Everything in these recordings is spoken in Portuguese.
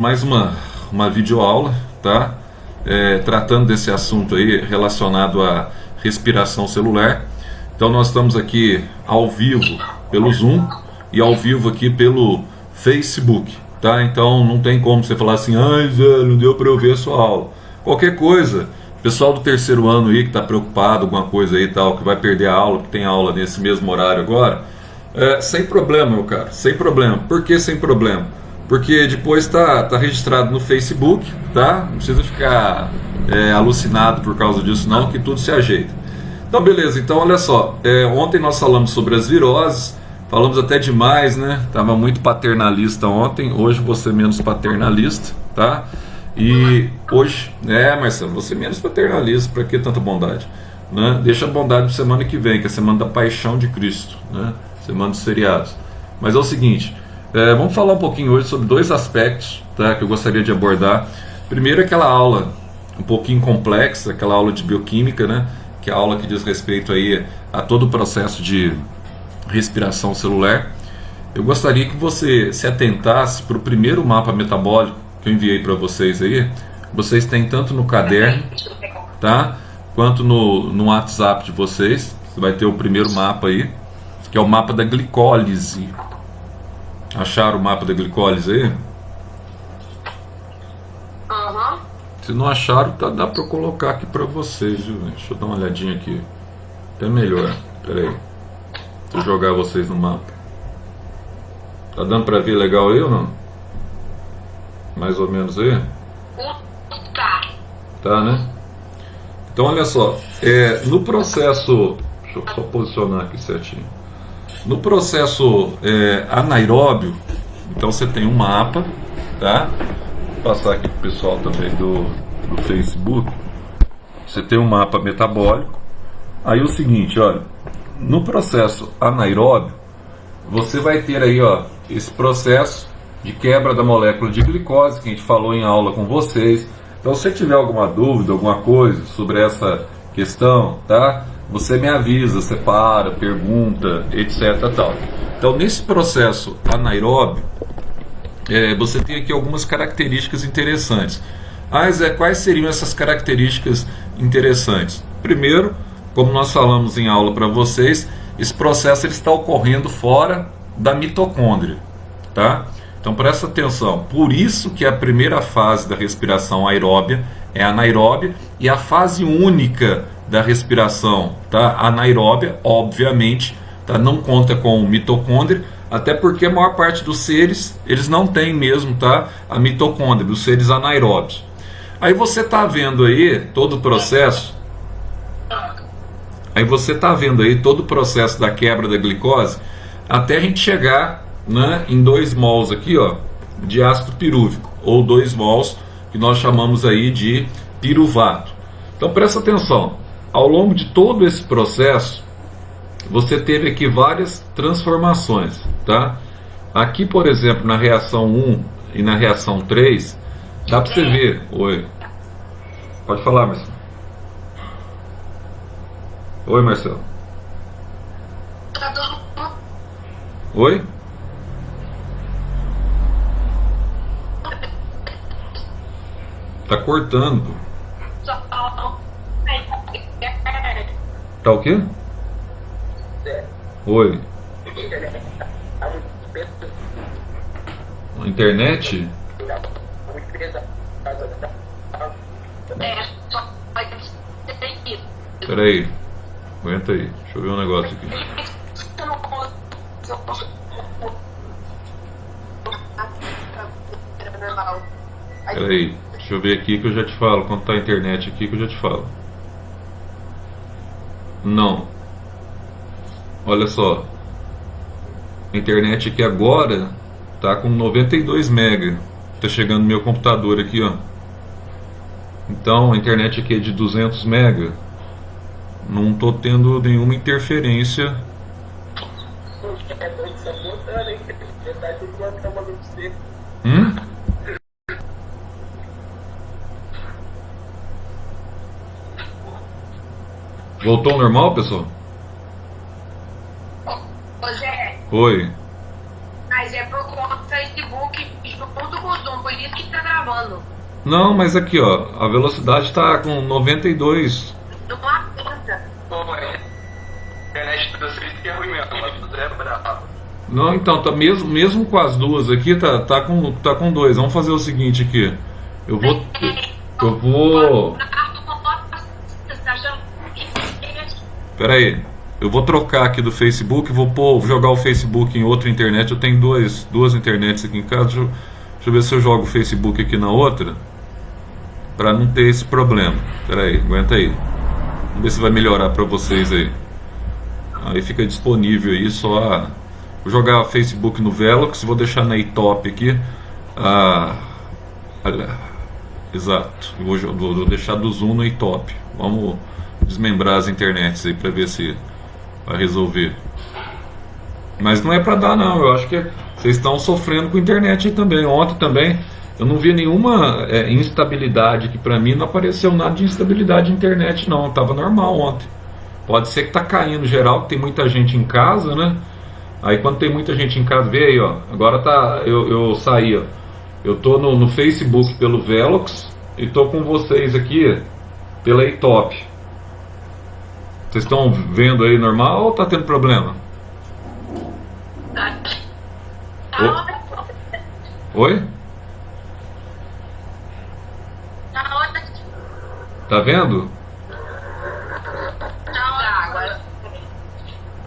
Mais uma videoaula, tá? Tratando desse assunto aí relacionado à respiração celular. Então nós estamos aqui ao vivo pelo Zoom e ao vivo aqui pelo Facebook, tá? Então não tem como você falar assim, Zé, não deu para eu ver a sua aula. Qualquer coisa, pessoal do terceiro ano aí que está preocupado, alguma coisa aí tal, que vai perder a aula, que tem aula nesse mesmo horário agora, sem problema, meu cara, sem problema. Por que sem problema? Porque depois tá registrado no Facebook, tá? Não precisa ficar alucinado por causa disso não, que tudo se ajeita. Então beleza, então olha só, ontem nós falamos sobre as viroses, falamos até demais, né? Tava muito paternalista ontem, hoje você menos paternalista, tá? E hoje, Marcelo, você menos paternalista, pra que tanta bondade? Né? Deixa a bondade pra semana que vem, que é a semana da paixão de Cristo, né? Semana dos feriados. Mas é o seguinte, vamos falar um pouquinho hoje sobre dois aspectos, tá, que eu gostaria de abordar. Primeiro, aquela aula um pouquinho complexa, aquela aula de bioquímica, né, que é a aula que diz respeito aí a todo o processo de respiração celular. Eu gostaria que você se atentasse para o primeiro mapa metabólico que eu enviei para vocês aí. Vocês têm tanto no caderno, tá, quanto no WhatsApp de vocês. Você vai ter o primeiro mapa aí, que é o mapa da glicólise. Acharam o mapa da glicólise aí? Uhum. Se não acharam, dá pra eu colocar aqui pra vocês, viu? Deixa eu dar uma olhadinha aqui. Até melhor. Pera aí. Deixa eu jogar vocês no mapa. Tá dando pra ver legal aí ou não? Mais ou menos aí? Tá, né? Então olha só. No processo... Deixa eu só posicionar aqui certinho. No processo anaeróbio, então você tem um mapa, tá? Vou passar aqui para o pessoal também do Facebook. Você tem um mapa metabólico. Aí o seguinte, olha, no processo anaeróbio, você vai ter aí, ó, esse processo de quebra da molécula de glicose que a gente falou em aula com vocês. Então, se você tiver alguma dúvida, alguma coisa sobre essa questão, tá? Você me avisa, você para, pergunta, etc. Tal. Então, nesse processo anaeróbio, você tem aqui algumas características interessantes. Zé, quais seriam essas características interessantes? Primeiro, como nós falamos em aula para vocês, esse processo ele está ocorrendo fora da mitocôndria, tá? Então, presta atenção. Por isso que a primeira fase da respiração aeróbia é anaeróbia e a fase única da respiração, tá, anaeróbia, obviamente, tá, não conta com mitocôndria, até porque a maior parte dos seres, eles não têm mesmo, tá, a mitocôndria, dos seres anaeróbios. Aí você tá vendo aí todo o processo, da quebra da glicose, até a gente chegar, né, em 2 mols aqui, ó, de ácido pirúvico, ou 2 mols que nós chamamos aí de piruvato. Então presta atenção. Ao longo de todo esse processo, você teve aqui várias transformações, tá? Aqui, por exemplo, na reação 1 e na reação 3, dá para você ver... Oi. Pode falar, Marcelo. Oi, Marcelo. Oi? Tá cortando. Tá o quê? Oi. Internet? Peraí. Aguenta aí. Deixa eu ver um negócio aqui. Peraí. Deixa eu ver aqui que eu já te falo. Quando tá a internet aqui que eu já te falo. Não. Olha só. A internet aqui agora tá com 92 MB. Tá chegando no meu computador aqui, ó. Então a internet aqui é de 200 MB. Não tô tendo nenhuma interferência. Voltou ao normal, pessoal? Ô Zé, Oi. mas é por conta do Facebook junto com o Zoom, por isso que falando. Não, mas aqui, ó, a velocidade está com 92. Não aguenta. Pô, a internet de vocês que é ruim mesmo, mas é bravo. Não, então, tá mesmo com as duas aqui, tá com dois. Vamos fazer o seguinte aqui. Eu vou. Pera aí. Eu vou trocar aqui do Facebook, vou jogar o Facebook em outra internet. Eu tenho duas internets aqui em casa. Deixa eu ver se eu jogo o Facebook aqui na outra, para não ter esse problema. Pera aí, aguenta aí. Vamos ver se vai melhorar para vocês aí. Aí fica disponível aí só. Vou jogar o Facebook no Velox, vou deixar na iTop aqui. Exato. Vou deixar do Zoom no iTop. Vamos desmembrar as internets aí para ver se vai resolver. Mas não é para dar não. Eu acho que vocês estão sofrendo com a internet aí também. Ontem também eu não vi nenhuma instabilidade aqui para mim. Não apareceu nada de instabilidade de internet não. Tava normal ontem. Pode ser que tá caindo geral, que tem muita gente em casa, né? Aí quando tem muita gente em casa, vê aí, ó. Agora tá. Eu saí, ó. Eu tô no Facebook pelo Velox e tô com vocês aqui pela iTop. Vocês estão vendo aí normal ou tá tendo problema? Oi? Tá vendo?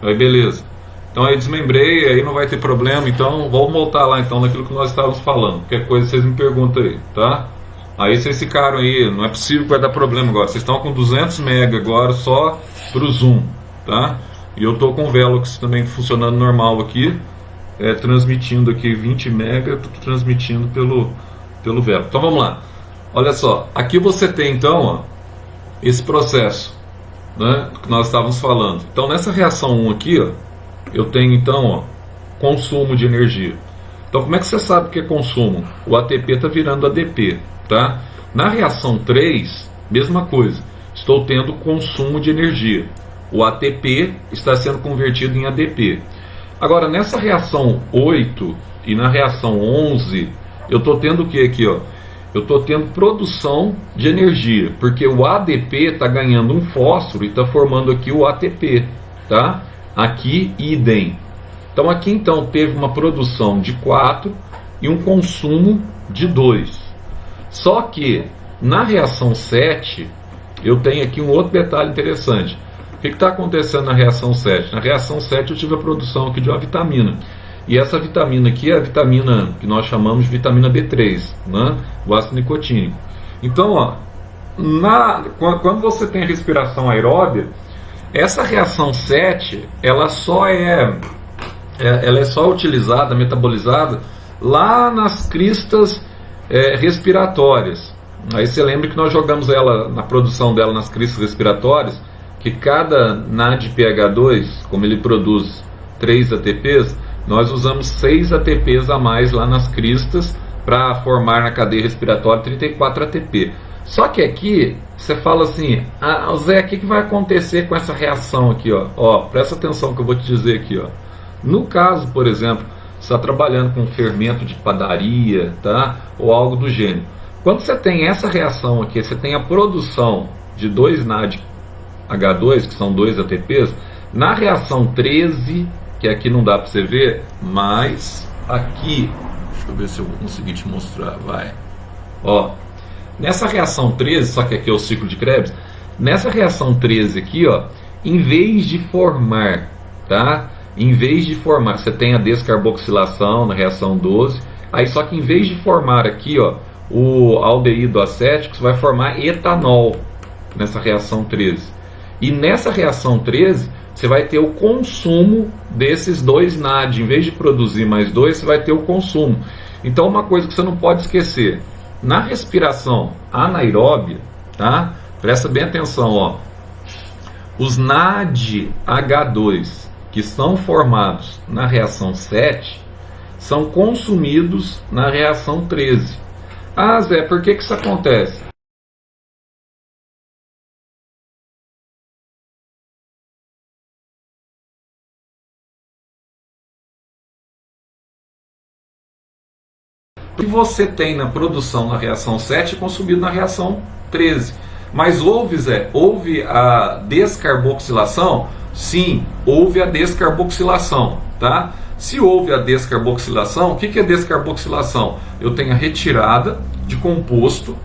Aí beleza. Então aí desmembrei, aí não vai ter problema. Então vamos voltar lá então naquilo que nós estávamos falando. Qualquer coisa vocês me perguntam aí, tá? Aí vocês ficaram aí, não é possível que vai dar problema agora. Vocês estão com 200 MB agora só pro Zoom, tá? E eu tô com o Velox também funcionando normal aqui, transmitindo aqui 20 MB, transmitindo pelo Velox. Então vamos lá. Olha só, aqui você tem então, ó, esse processo, né, que nós estávamos falando. Então nessa reação 1 aqui, ó, eu tenho então, ó, consumo de energia. Então como é que você sabe o que é consumo? O ATP está virando ADP, tá? Na reação 3, mesma coisa. Estou tendo consumo de energia. O ATP está sendo convertido em ADP. Agora nessa reação 8 e na reação 11, eu estou tendo o que aqui, ó? Eu estou tendo produção de energia, porque o ADP está ganhando um fósforo e está formando aqui o ATP, tá? Aqui idem. Então aqui então teve uma produção de 4 e um consumo de 2. Só que na reação 7 eu tenho aqui um outro detalhe interessante. O que está acontecendo na reação 7? Na reação 7 eu tive a produção aqui de uma vitamina. E essa vitamina aqui é a vitamina que nós chamamos de vitamina B3, né? O ácido nicotínico. Então, ó, quando você tem a respiração aeróbia, essa reação 7, ela é só utilizada, metabolizada lá nas cristas respiratórias. Aí você lembra que nós jogamos ela na produção dela nas cristas respiratórias, que cada NADPH2, como ele produz 3 ATPs, nós usamos 6 ATPs a mais lá nas cristas para formar na cadeia respiratória 34 ATP. Só que aqui você fala assim, Zé, o que vai acontecer com essa reação aqui? Ó, presta atenção que eu vou te dizer aqui. Ó. No caso, por exemplo, você está trabalhando com fermento de padaria, tá? Ou algo do gênero. Quando você tem essa reação aqui, você tem a produção de 2 NADH2, que são 2 ATPs, na reação 13, que aqui não dá para você ver, mas aqui, deixa eu ver se eu vou conseguir te mostrar, vai. Ó, nessa reação 13, só que aqui é o ciclo de Krebs, nessa reação 13 aqui, ó, em vez de formar, tá? Em vez de formar, você tem a descarboxilação na reação 12, aí só que em vez de formar aqui, ó, o aldeído acético, você vai formar etanol nessa reação 13. E nessa reação 13, você vai ter o consumo desses 2 NAD. Em vez de produzir mais 2, você vai ter o consumo. Então uma coisa que você não pode esquecer, na respiração anaeróbia, tá? Presta bem atenção, ó. Os NADH2 que são formados na reação 7 são consumidos na reação 13. Ah, Zé, por que isso acontece? que você tem na produção na reação 7 é consumido na reação 13. Mas houve a descarboxilação? Sim, houve a descarboxilação, tá? Se houve a descarboxilação, o que é descarboxilação? Eu tenho a retirada de composto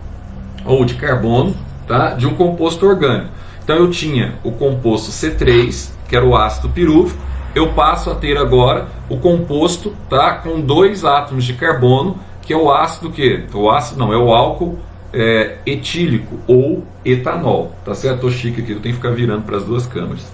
ou de carbono, tá? De um composto orgânico. Então eu tinha o composto C3, que era o ácido pirúvico, eu passo a ter agora o composto, tá? Com 2 átomos de carbono, que é o ácido que? O ácido não, é o álcool etílico ou etanol, tá certo? Tô chique aqui, eu tenho que ficar virando para as duas câmeras.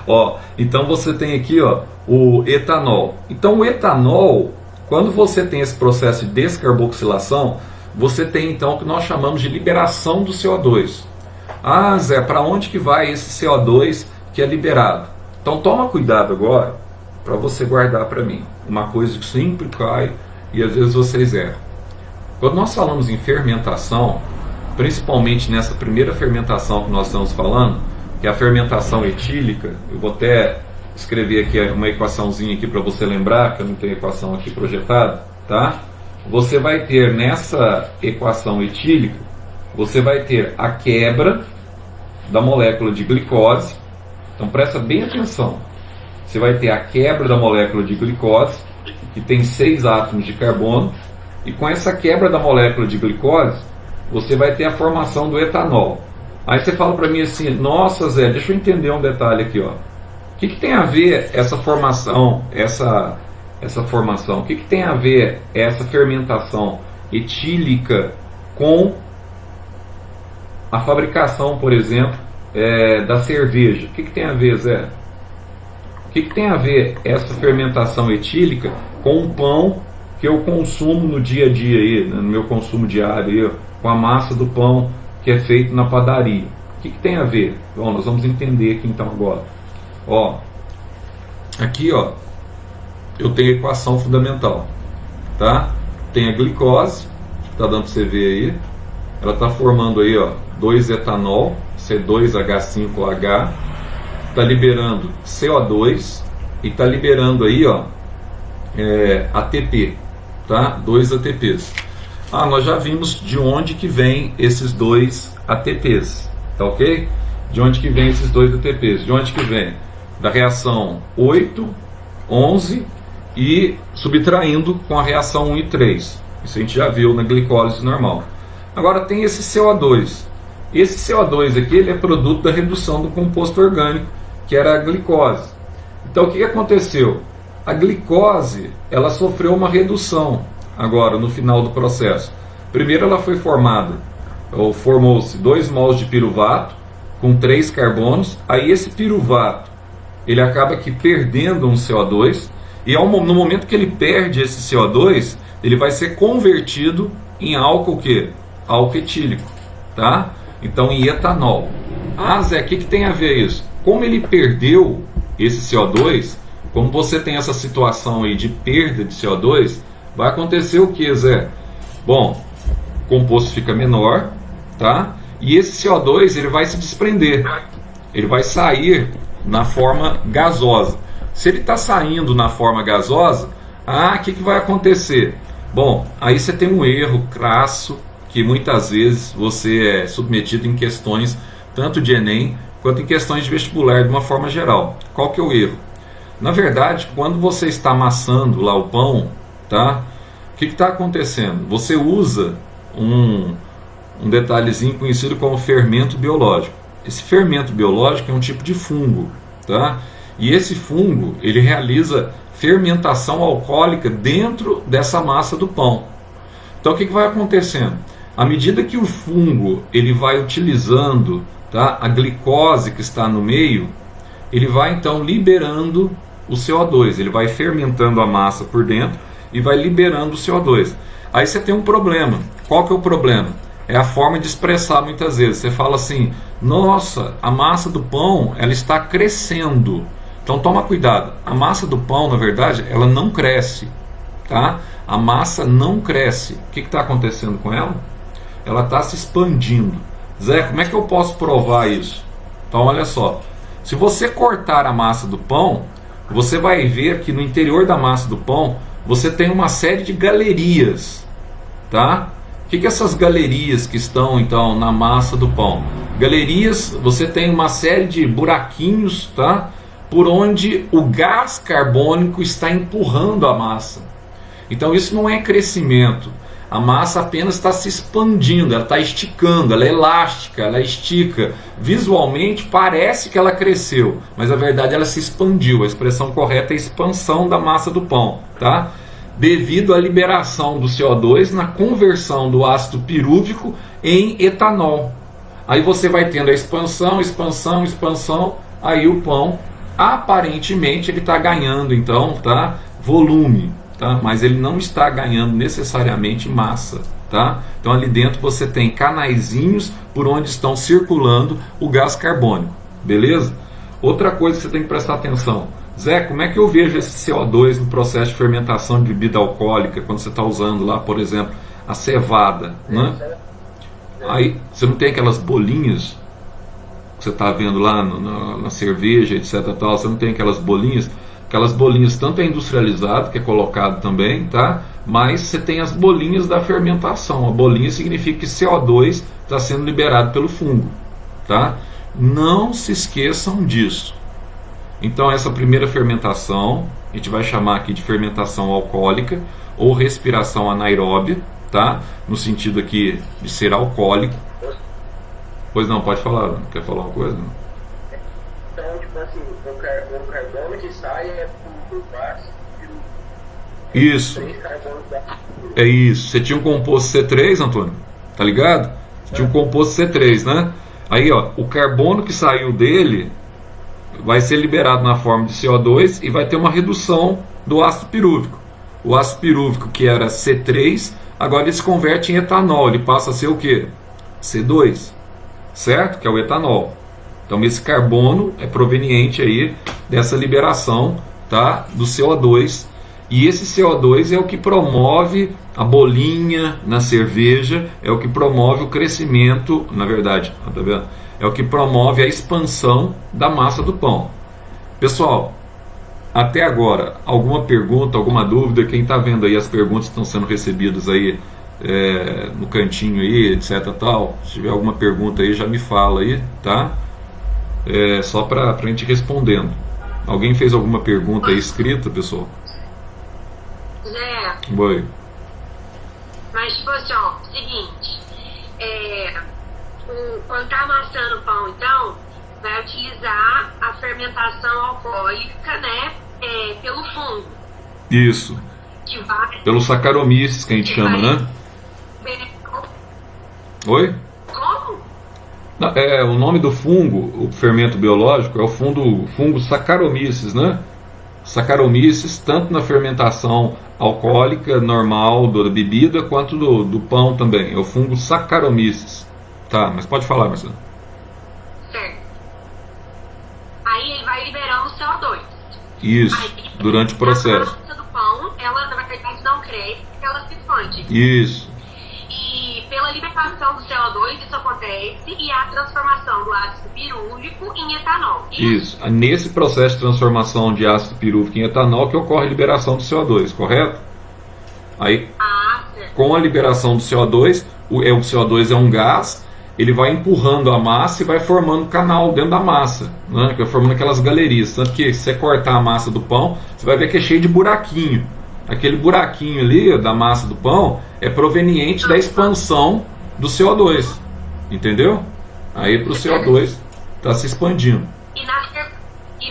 Ó, então você tem aqui, ó, o etanol. Então o etanol, quando você tem esse processo de descarboxilação, você tem então o que nós chamamos de liberação do CO2. Ah, Zé, para onde que vai esse CO2 que é liberado? Então toma cuidado agora para você guardar para mim. Uma coisa que sempre cai e às vezes vocês erram. Quando nós falamos em fermentação, principalmente nessa primeira fermentação que nós estamos falando, que é a fermentação etílica, eu vou até escrever aqui uma equaçãozinha aqui para você lembrar, que eu não tenho equação aqui projetada, tá? Você vai ter nessa equação etílica, você vai ter a quebra da molécula de glicose. Então presta bem atenção. Você vai ter a quebra da molécula de glicose, que tem 6 átomos de carbono, e com essa quebra da molécula de glicose, você vai ter a formação do etanol. Aí você fala para mim assim, nossa Zé, deixa eu entender um detalhe aqui, ó. O que tem a ver essa formação, essa formação? O que tem a ver essa fermentação etílica com a fabricação, por exemplo, da cerveja? O que tem a ver, Zé? O que tem a ver essa fermentação etílica com o pão que eu consumo no dia a dia, aí, no meu consumo diário, aí, com a massa do pão que é feito na padaria? O que tem a ver? Bom, nós vamos entender aqui então agora. Ó, aqui ó, eu tenho a equação fundamental, tá? Tem a glicose, tá dando para você ver aí, ela está formando aí ó, 2-etanol, C2H5OH, está liberando CO2 e está liberando aí ó, ATP, tá? 2 ATPs. Ah, nós já vimos de onde que vem esses 2 ATPs, tá ok? De onde que vem esses 2 ATPs? De onde que vem? Da reação 8, 11 e subtraindo com a reação 1 e 3. Isso a gente já viu na glicólise normal. Agora tem esse CO2. Esse CO2 aqui ele é produto da redução do composto orgânico, que era a glicose. Então o que aconteceu? A glicose ela sofreu uma redução agora no final do processo. Primeiro ela foi formada, ou formou-se 2 mols de piruvato com 3 carbonos. Aí esse piruvato ele acaba aqui perdendo um CO2 e no momento que ele perde esse CO2 ele vai ser convertido em álcool que? Álcool etílico, tá? Então em etanol. Ah, Zé, o que tem a ver isso? Como ele perdeu esse CO2, como você tem essa situação aí de perda de CO2, vai acontecer o que, Zé? Bom, o composto fica menor, tá? E esse CO2 ele vai se desprender, ele vai sair na forma gasosa. Se ele está saindo na forma gasosa, o que vai acontecer? Bom, aí você tem um erro crasso que muitas vezes você é submetido em questões tanto de Enem quanto em questões de vestibular de uma forma geral. Qual que é o erro? Na verdade, quando você está amassando lá o pão, tá? O que está acontecendo? Você usa um detalhezinho conhecido como fermento biológico. Esse fermento biológico é um tipo de fungo, tá? E esse fungo, ele realiza fermentação alcoólica dentro dessa massa do pão. Então o que vai acontecendo? À medida que o fungo ele vai utilizando, tá, a glicose que está no meio, ele vai então liberando o CO2, ele vai fermentando a massa por dentro e vai liberando o CO2. Aí você tem um problema. Qual que é o problema? É a forma de expressar muitas vezes. Você fala assim, nossa, a massa do pão ela está crescendo. Então toma cuidado, a massa do pão na verdade ela não cresce, tá? A massa não cresce. O que está acontecendo com ela? Ela está se expandindo. Zé, como é que eu posso provar isso? Então olha só, se você cortar a massa do pão, você vai ver que no interior da massa do pão você tem uma série de galerias. tá? O que essas galerias que estão então na massa do pão? Galerias, você tem uma série de buraquinhos, tá? Por onde o gás carbônico está empurrando a massa. Então isso não é crescimento. A massa apenas está se expandindo, ela está esticando, ela é elástica, ela estica. Visualmente parece que ela cresceu, mas na verdade ela se expandiu. A expressão correta é expansão da massa do pão, tá? Devido à liberação do CO2 na conversão do ácido pirúvico em etanol. Aí você vai tendo a expansão, expansão, expansão, aí o pão aparentemente ele está ganhando então, tá? Volume. Tá? Mas ele não está ganhando necessariamente massa, tá? Então ali dentro você tem canaizinhos por onde estão circulando o gás carbônico, beleza? Outra coisa que você tem que prestar atenção, Zé, como é que eu vejo esse CO2 no processo de fermentação de bebida alcoólica quando você está usando lá, por exemplo, a cevada, né? Aí você não tem aquelas bolinhas que você está vendo lá na cerveja, etc. Tal, você não tem aquelas bolinhas. Aquelas bolinhas, tanto é industrializado, que é colocado também, tá? Mas você tem as bolinhas da fermentação. A bolinha significa que CO2 está sendo liberado pelo fungo, tá? Não se esqueçam disso. Então essa primeira fermentação, a gente vai chamar aqui de fermentação alcoólica ou respiração anaeróbia, tá? No sentido aqui de ser alcoólico. Pois não, pode falar, quer falar uma coisa? Então, tipo assim, o carbono que sai é por baixo. Isso. É isso. Você tinha um composto C3, Antônio? Tá ligado? Você tinha um composto C3, né? Aí, ó, o carbono que saiu dele vai ser liberado na forma de CO2 e vai ter uma redução do ácido pirúvico. O ácido pirúvico, que era C3, agora ele se converte em etanol. Ele passa a ser o quê? C2, certo? Que é o etanol. Então esse carbono é proveniente aí dessa liberação, tá, do CO2. E esse CO2 é o que promove a bolinha na cerveja, é o que promove o crescimento, na verdade, tá vendo? É o que promove a expansão da massa do pão. Pessoal, até agora, alguma pergunta, alguma dúvida? Quem está vendo aí as perguntas que estão sendo recebidas aí no cantinho aí, etc. Tal. Se tiver alguma pergunta aí, já me fala aí, tá? Só para a gente respondendo. Alguém fez alguma pergunta aí escrita, pessoal? Zé. Oi. Mas tipo assim, ó, seguinte, quando tá amassando o pão, então, vai utilizar a fermentação alcoólica, né, pelo fungo. Isso. Que vai... Pelo Saccharomyces, que a gente chama, né? Oi? Como? O nome do fungo, o fermento biológico, é o fungo Saccharomyces, né? Saccharomyces, tanto na fermentação alcoólica normal da bebida, quanto do pão também. É o fungo Saccharomyces. Tá, mas pode falar, Marcelo. Certo. Aí ele vai liberando o CO2. Isso, aí, durante o processo. A massa do pão, ela na verdade não cresce, ela se expande. Isso. E pela liberação do CO2 isso acontece, e a transformação do ácido pirúvico em etanol. Isso. Nesse processo de transformação de ácido pirúvico em etanol que ocorre a liberação do CO2, correto? Aí, com a liberação do CO2, o CO2 é um gás, ele vai empurrando a massa e vai formando um canal dentro da massa, né? Que vai formando aquelas galerias. Tanto que se você cortar a massa do pão, você vai ver que é cheio de buraquinho. Aquele buraquinho ali da massa do pão é proveniente da expansão do CO2, entendeu? Aí para o CO2 está se expandindo. E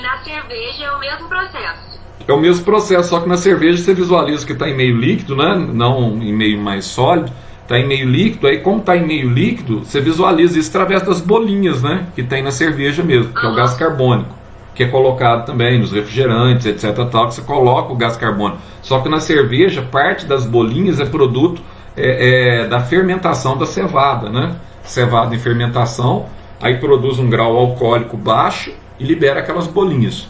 na cerveja é o mesmo processo? É o mesmo processo, só que na cerveja você visualiza que está em meio líquido, né? Não em meio mais sólido. Está em meio líquido, aí como está em meio líquido, você visualiza isso através das bolinhas, né? Que tem na cerveja mesmo, que é o gás carbônico, que é colocado também nos refrigerantes, etc. Tal, que você coloca o gás carbônico. Só que na cerveja, parte das bolinhas é produto da fermentação da cevada, né? Cevada em fermentação, aí produz um grau alcoólico baixo e libera aquelas bolinhas.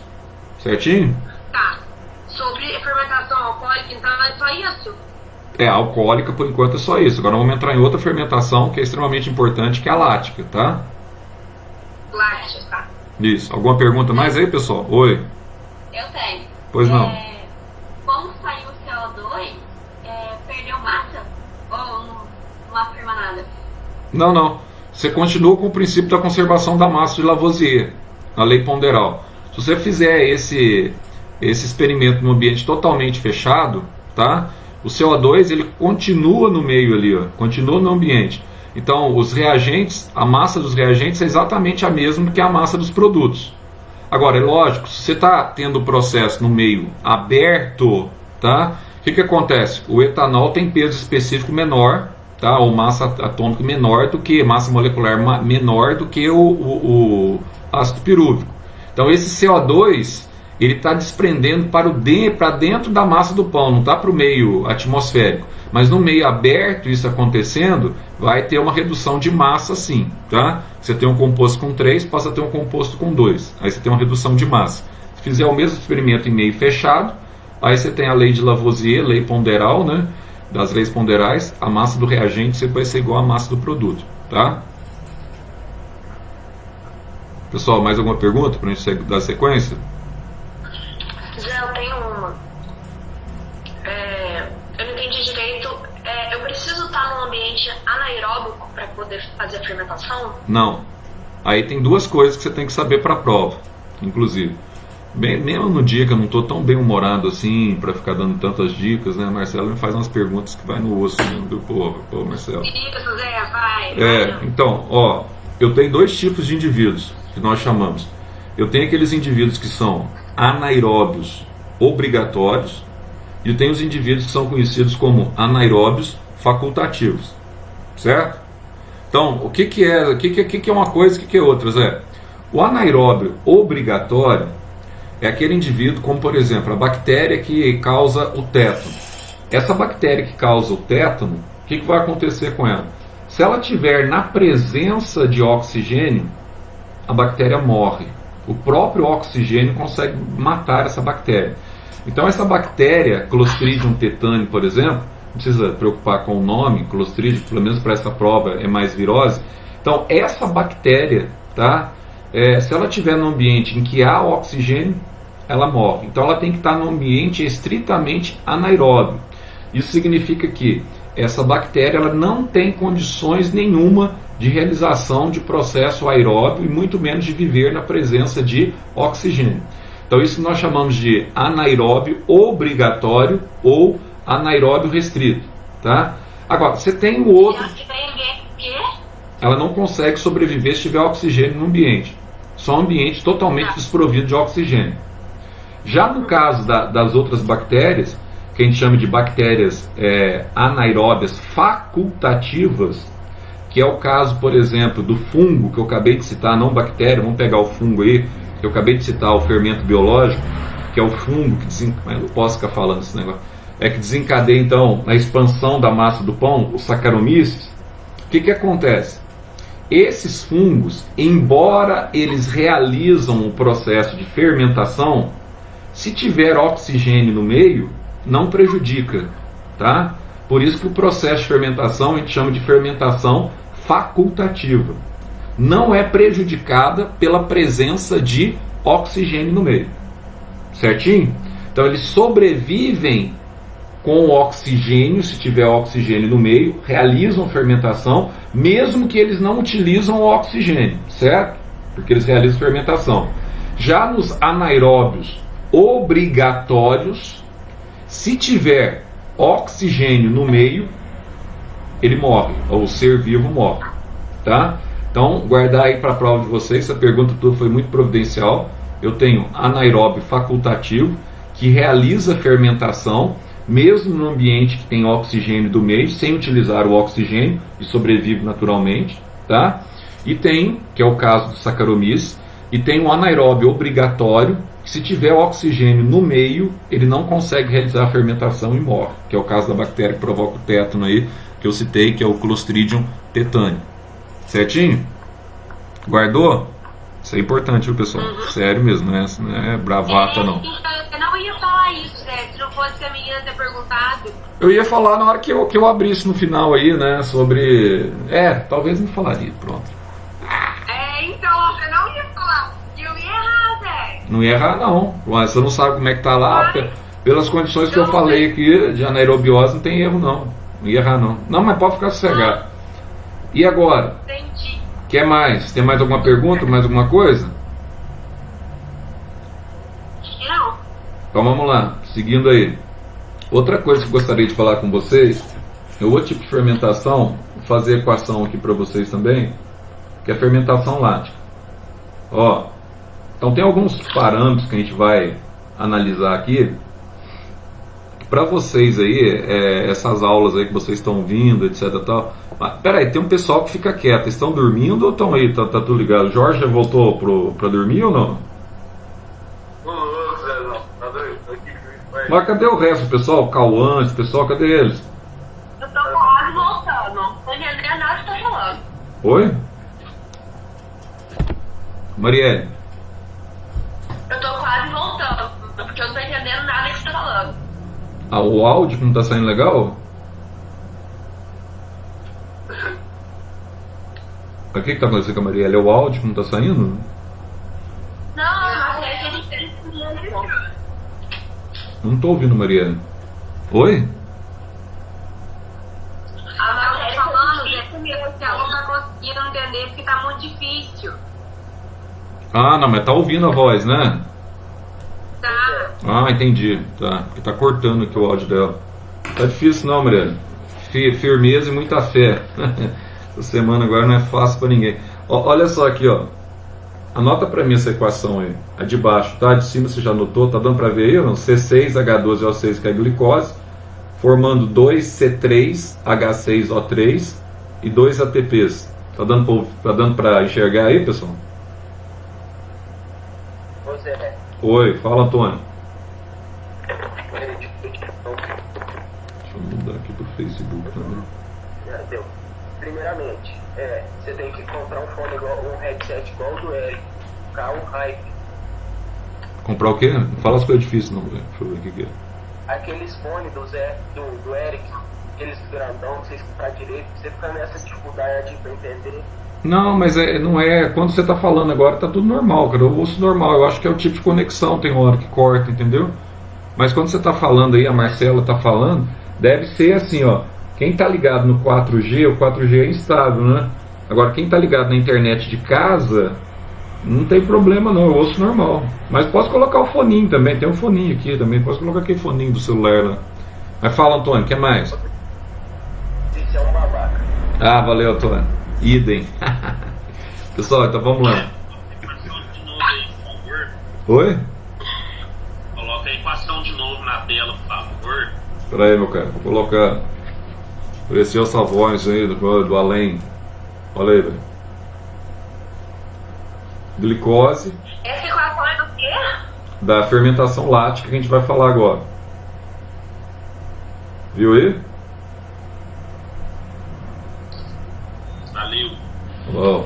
Certinho? Tá. Sobre a fermentação alcoólica, então é só isso? Alcoólica por enquanto é só isso. Agora vamos entrar em outra fermentação que é extremamente importante, que é a lática, tá? Lática, tá. Isso. Alguma pergunta mais aí, pessoal? Oi. Eu tenho. Pois não. Quando saiu o CO2, perdeu massa? Ou Não, não. Você continua com o princípio da conservação da massa de Lavoisier, a lei ponderal. Se você fizer esse experimento num ambiente totalmente fechado, tá? O CO2 ele continua no meio ali, ó, continua no ambiente. Então, os reagentes, a massa dos reagentes é exatamente a mesma que a massa dos produtos. Agora, é lógico, se você está tendo o processo no meio aberto, tá? O que acontece? O etanol tem peso específico menor, tá? Ou massa atômica menor do que, massa molecular menor do que o ácido pirúvico. Então, esse CO2 ele está desprendendo para dentro da massa do pão, não está para o meio atmosférico. Mas no meio aberto, isso acontecendo, vai ter uma redução de massa sim, tá? Você tem um composto com 3, passa a ter um composto com 2. Aí você tem uma redução de massa. Se fizer o mesmo experimento em meio fechado, aí você tem a lei de Lavoisier, lei ponderal, né? Das leis ponderais, a massa do reagente sempre vai ser igual à massa do produto, tá? Pessoal, mais alguma pergunta para a gente dar sequência? Zé, eu tenho uma. Eu não entendi direito. Eu preciso estar num ambiente anaeróbico para poder fazer a fermentação? Não. Aí tem duas coisas que você tem que saber para a prova, inclusive. Mesmo no dia que eu não estou tão bem humorado assim, para ficar dando tantas dicas, né? Marcelo me faz umas perguntas que vai no osso, né? Pô, Marcelo. Dicas, Zé, vai. Então, ó, eu tenho dois tipos de indivíduos que nós chamamos. Eu tenho aqueles indivíduos que são anaeróbios obrigatórios e eu tenho os indivíduos que são conhecidos como anaeróbios facultativos, certo? Então, o que é uma coisa e o que é outra, Zé? O anaeróbio obrigatório é aquele indivíduo, como por exemplo, a bactéria que causa o tétano. Essa bactéria que causa o tétano, o que vai acontecer com ela? Se ela estiver na presença de oxigênio, a bactéria morre. O próprio oxigênio consegue matar essa bactéria. Então essa bactéria, Clostridium tetani, por exemplo, não precisa preocupar com o nome, Clostridium, pelo menos para essa prova é mais virose. Então essa bactéria, tá? Se ela estiver num ambiente em que há oxigênio, ela morre. Então ela tem que estar num ambiente estritamente anaeróbio. Isso significa que essa bactéria ela não tem condições nenhuma de realização de processo aeróbio e muito menos de viver na presença de oxigênio. Então isso nós chamamos de anaeróbio obrigatório ou anaeróbio restrito, tá? Agora, você tem o outro... Ela não consegue sobreviver se tiver oxigênio no ambiente. Só um ambiente totalmente desprovido de oxigênio. Já no caso das outras bactérias, que a gente chama de bactérias anaeróbias facultativas, que é o caso, por exemplo, do fungo, que eu acabei de citar, não bactéria, vamos pegar o fungo aí, que eu acabei de citar, o fermento biológico, que é o fungo que desencadeia, eu posso ficar falando esse negócio, que desencadeia então a expansão da massa do pão, os Saccharomyces. O que acontece? Esses fungos, embora eles realizam o processo de fermentação, se tiver oxigênio no meio, não prejudica, tá? Por isso que o processo de fermentação a gente chama de fermentação facultativa. Não é prejudicada pela presença de oxigênio no meio. Certinho? Então eles sobrevivem com o oxigênio, se tiver oxigênio no meio, realizam fermentação, mesmo que eles não utilizam o oxigênio, certo? Porque eles realizam fermentação. Já nos anaeróbios obrigatórios, se tiver oxigênio no meio, ele morre, ou o ser vivo morre, tá? Então, guardar aí para a prova de vocês, essa pergunta toda foi muito providencial. Eu tenho anaeróbio facultativo, que realiza fermentação, mesmo no ambiente que tem oxigênio do meio, sem utilizar o oxigênio, e sobrevive naturalmente, tá? E tem, que é o caso do Saccharomyces, e tem o anaeróbio obrigatório, que se tiver oxigênio no meio, ele não consegue realizar a fermentação e morre, que é o caso da bactéria que provoca o tétano aí, que eu citei, que é o Clostridium tetani. Certinho? Guardou? Isso é importante, viu, pessoal? Sério mesmo, não é bravata, não. Eu não ia falar isso, Zé, se não fosse a menina ter perguntado. Eu ia falar na hora que eu abrisse no final aí, né, sobre... talvez não falaria, pronto. Então, eu não ia falar. Eu ia errar, Zé. Não ia errar, não. Mas você não sabe como é que tá lá. Pelas condições que eu falei aqui de anaerobiose, não tem erro, não. Não ia errar, não. Não, mas pode ficar sossegado. E agora? Entendi. Quer mais? Tem mais alguma pergunta? Mais alguma coisa? Não. Então vamos lá, seguindo aí. Outra coisa que eu gostaria de falar com vocês, é outro tipo de fermentação, vou fazer a equação aqui para vocês também, que é a fermentação lática. Ó, então tem alguns parâmetros que a gente vai analisar aqui. Para vocês aí, essas aulas aí que vocês estão vindo, etc. Tal. Mas, peraí, tem um pessoal que fica quieto. Estão dormindo ou estão aí? Tá tudo ligado? O Jorge já voltou para dormir ou não? Mas cadê o resto, pessoal? Cauã, esse pessoal, cadê eles? Eu tô quase voltando. Não tô entendendo nada que você tá falando. Oi? Marielle? Eu tô quase voltando, porque eu não tô entendendo nada que você tá falando. Ah, o áudio não tá saindo legal? O que tá acontecendo com a Marielle? É o áudio que não tá saindo? Não, mas é que ele fez. Não tô ouvindo, Marielle. Oi? A matéria falando, que ela não tá conseguindo entender porque tá muito difícil. Ah, não, mas tá ouvindo a voz, né? Tá? Ah, entendi. Tá, porque tá cortando aqui o áudio dela. Tá difícil não, Marielle. Firmeza e muita fé. Essa semana agora não é fácil pra ninguém. Ó, olha só aqui, ó. Anota pra mim essa equação aí. A de baixo, tá? De cima você já anotou, tá dando pra ver aí ou não? C6H12O6, que é glicose, formando 2C3H6O3 e 2 ATPs. Tá dando pra enxergar aí, pessoal? Zé. Oi, fala, Antônio. Deixa eu mudar aqui pro Facebook também. Deu. Primeiramente, você tem que comprar um fone igual, um headset igual o do Eric, um Hype. Comprar o quê? Não fala as coisas difíceis não, velho. Deixa eu ver o que é. Aqueles fones do Eric, aqueles grandão, que você escutar direito, você fica nessa dificuldade pra entender. Não, mas não é. Quando você tá falando agora, tá tudo normal, cara. Eu ouço normal. Eu acho que é o tipo de conexão, tem hora que corta, entendeu? Mas quando você tá falando aí, a Marcela tá falando, deve ser assim, ó. Quem tá ligado no 4G, o 4G é instável, né? Agora, quem tá ligado na internet de casa, não tem problema não, eu ouço normal. Mas posso colocar o foninho também, tem um foninho aqui também, posso colocar aquele foninho do celular lá. Mas fala, Antônio, o que mais? Isso é um babaca. Ah, valeu, Antônio. Idem. Pessoal, então vamos lá. Oi? Coloca a equação de novo na tela, por favor. Espera aí, meu cara, vou colocar. Preciosa voz aí do além. Olha aí, velho. Glicose. Essa equação é do quê? Da fermentação lática que a gente vai falar agora. Viu aí? Valeu. Ó.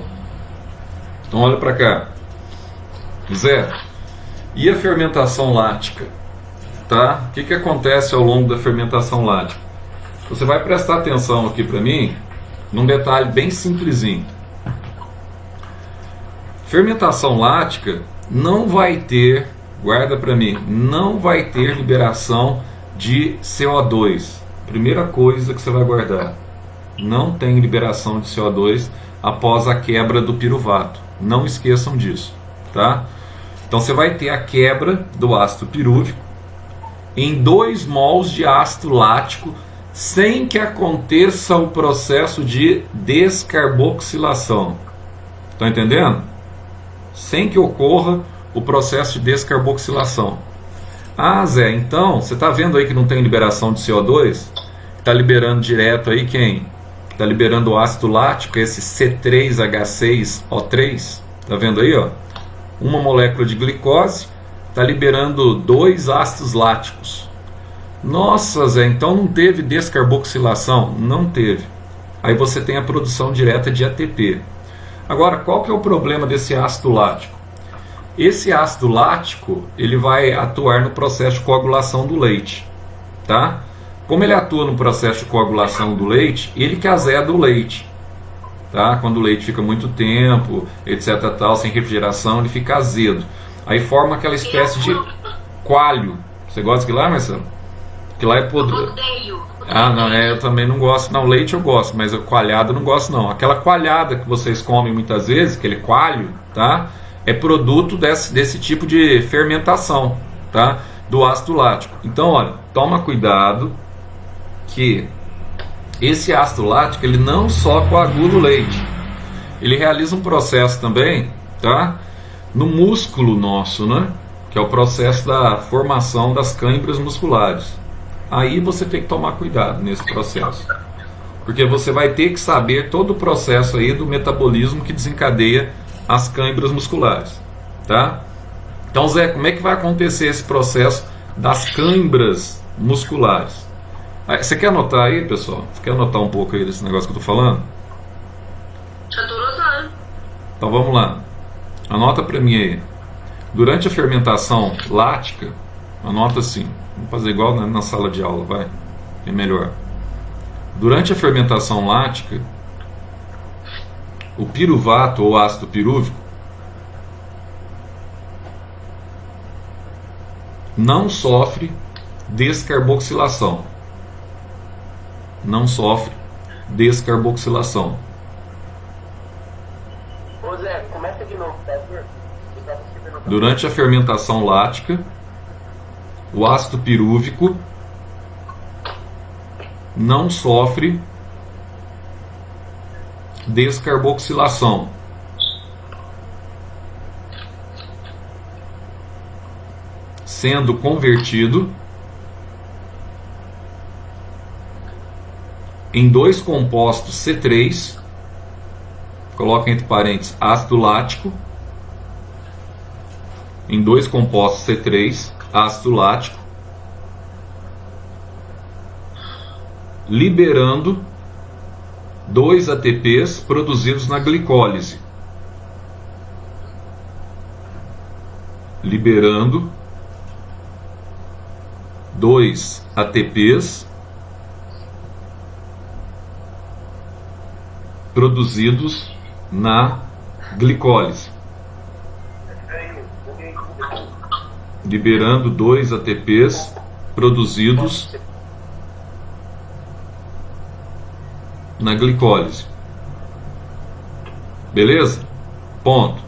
Então olha pra cá. Zé, e a fermentação lática? Tá? O que acontece ao longo da fermentação lática? Você vai prestar atenção aqui para mim num detalhe bem simplesinho. Fermentação lática não vai ter, guarda para mim, não vai ter liberação de CO2. Primeira coisa que você vai guardar. Não tem liberação de CO2 após a quebra do piruvato. Não esqueçam disso, tá? Então você vai ter a quebra do ácido pirúvico em 2 mols de ácido lático sem que aconteça o processo de descarboxilação. Está entendendo? Sem que ocorra o processo de descarboxilação. Ah, Zé, então, você está vendo aí que não tem liberação de CO2? Está liberando direto aí quem? Está liberando o ácido lático, esse C3H6O3. Está vendo aí, ó? Uma molécula de glicose está liberando 2 ácidos láticos. Nossa, Zé, então não teve descarboxilação? Não teve. Aí você tem a produção direta de ATP. Agora, qual que é o problema desse ácido lático? Esse ácido lático, ele vai atuar no processo de coagulação do leite, tá? Como ele atua no processo de coagulação do leite, ele que azeda o leite, tá? Quando o leite fica muito tempo, etc, tal, sem refrigeração, ele fica azedo. Aí forma aquela espécie de coalho. Você gosta de lá, Marcelo? Que lá é podre. Odeio. Ah, não, eu também não gosto. Não, leite eu gosto, mas o coalhado eu não gosto não. Aquela coalhada que vocês comem muitas vezes, aquele coalho, tá? É produto desse tipo de fermentação, tá? Do ácido lático. Então, olha, toma cuidado que esse ácido lático, ele não só coagula o leite, ele realiza um processo também, tá? No músculo nosso, né? Que é o processo da formação das câimbras musculares. Aí você tem que tomar cuidado nesse processo, porque você vai ter que saber todo o processo aí do metabolismo que desencadeia as câimbras musculares, tá? Então, Zé, como é que vai acontecer esse processo das câimbras musculares? Você quer anotar aí, pessoal? Você quer anotar um pouco aí desse negócio que eu tô falando? Já tô notando. Então vamos lá. Anota para mim aí. Durante a fermentação lática, anota assim. Vamos fazer igual na sala de aula, vai? É melhor. Durante a fermentação lática, o piruvato ou ácido pirúvico não sofre descarboxilação. Não sofre descarboxilação. Ô Zé, começa de novo, tá? Durante a fermentação lática, o ácido pirúvico não sofre descarboxilação. Sendo convertido em dois compostos C3, coloca entre parênteses ácido lático, em dois compostos C3, ácido lático, liberando 2 ATPs produzidos na glicólise. Liberando 2 ATPs produzidos na glicólise. Liberando 2 ATPs produzidos na glicólise. Beleza? Ponto.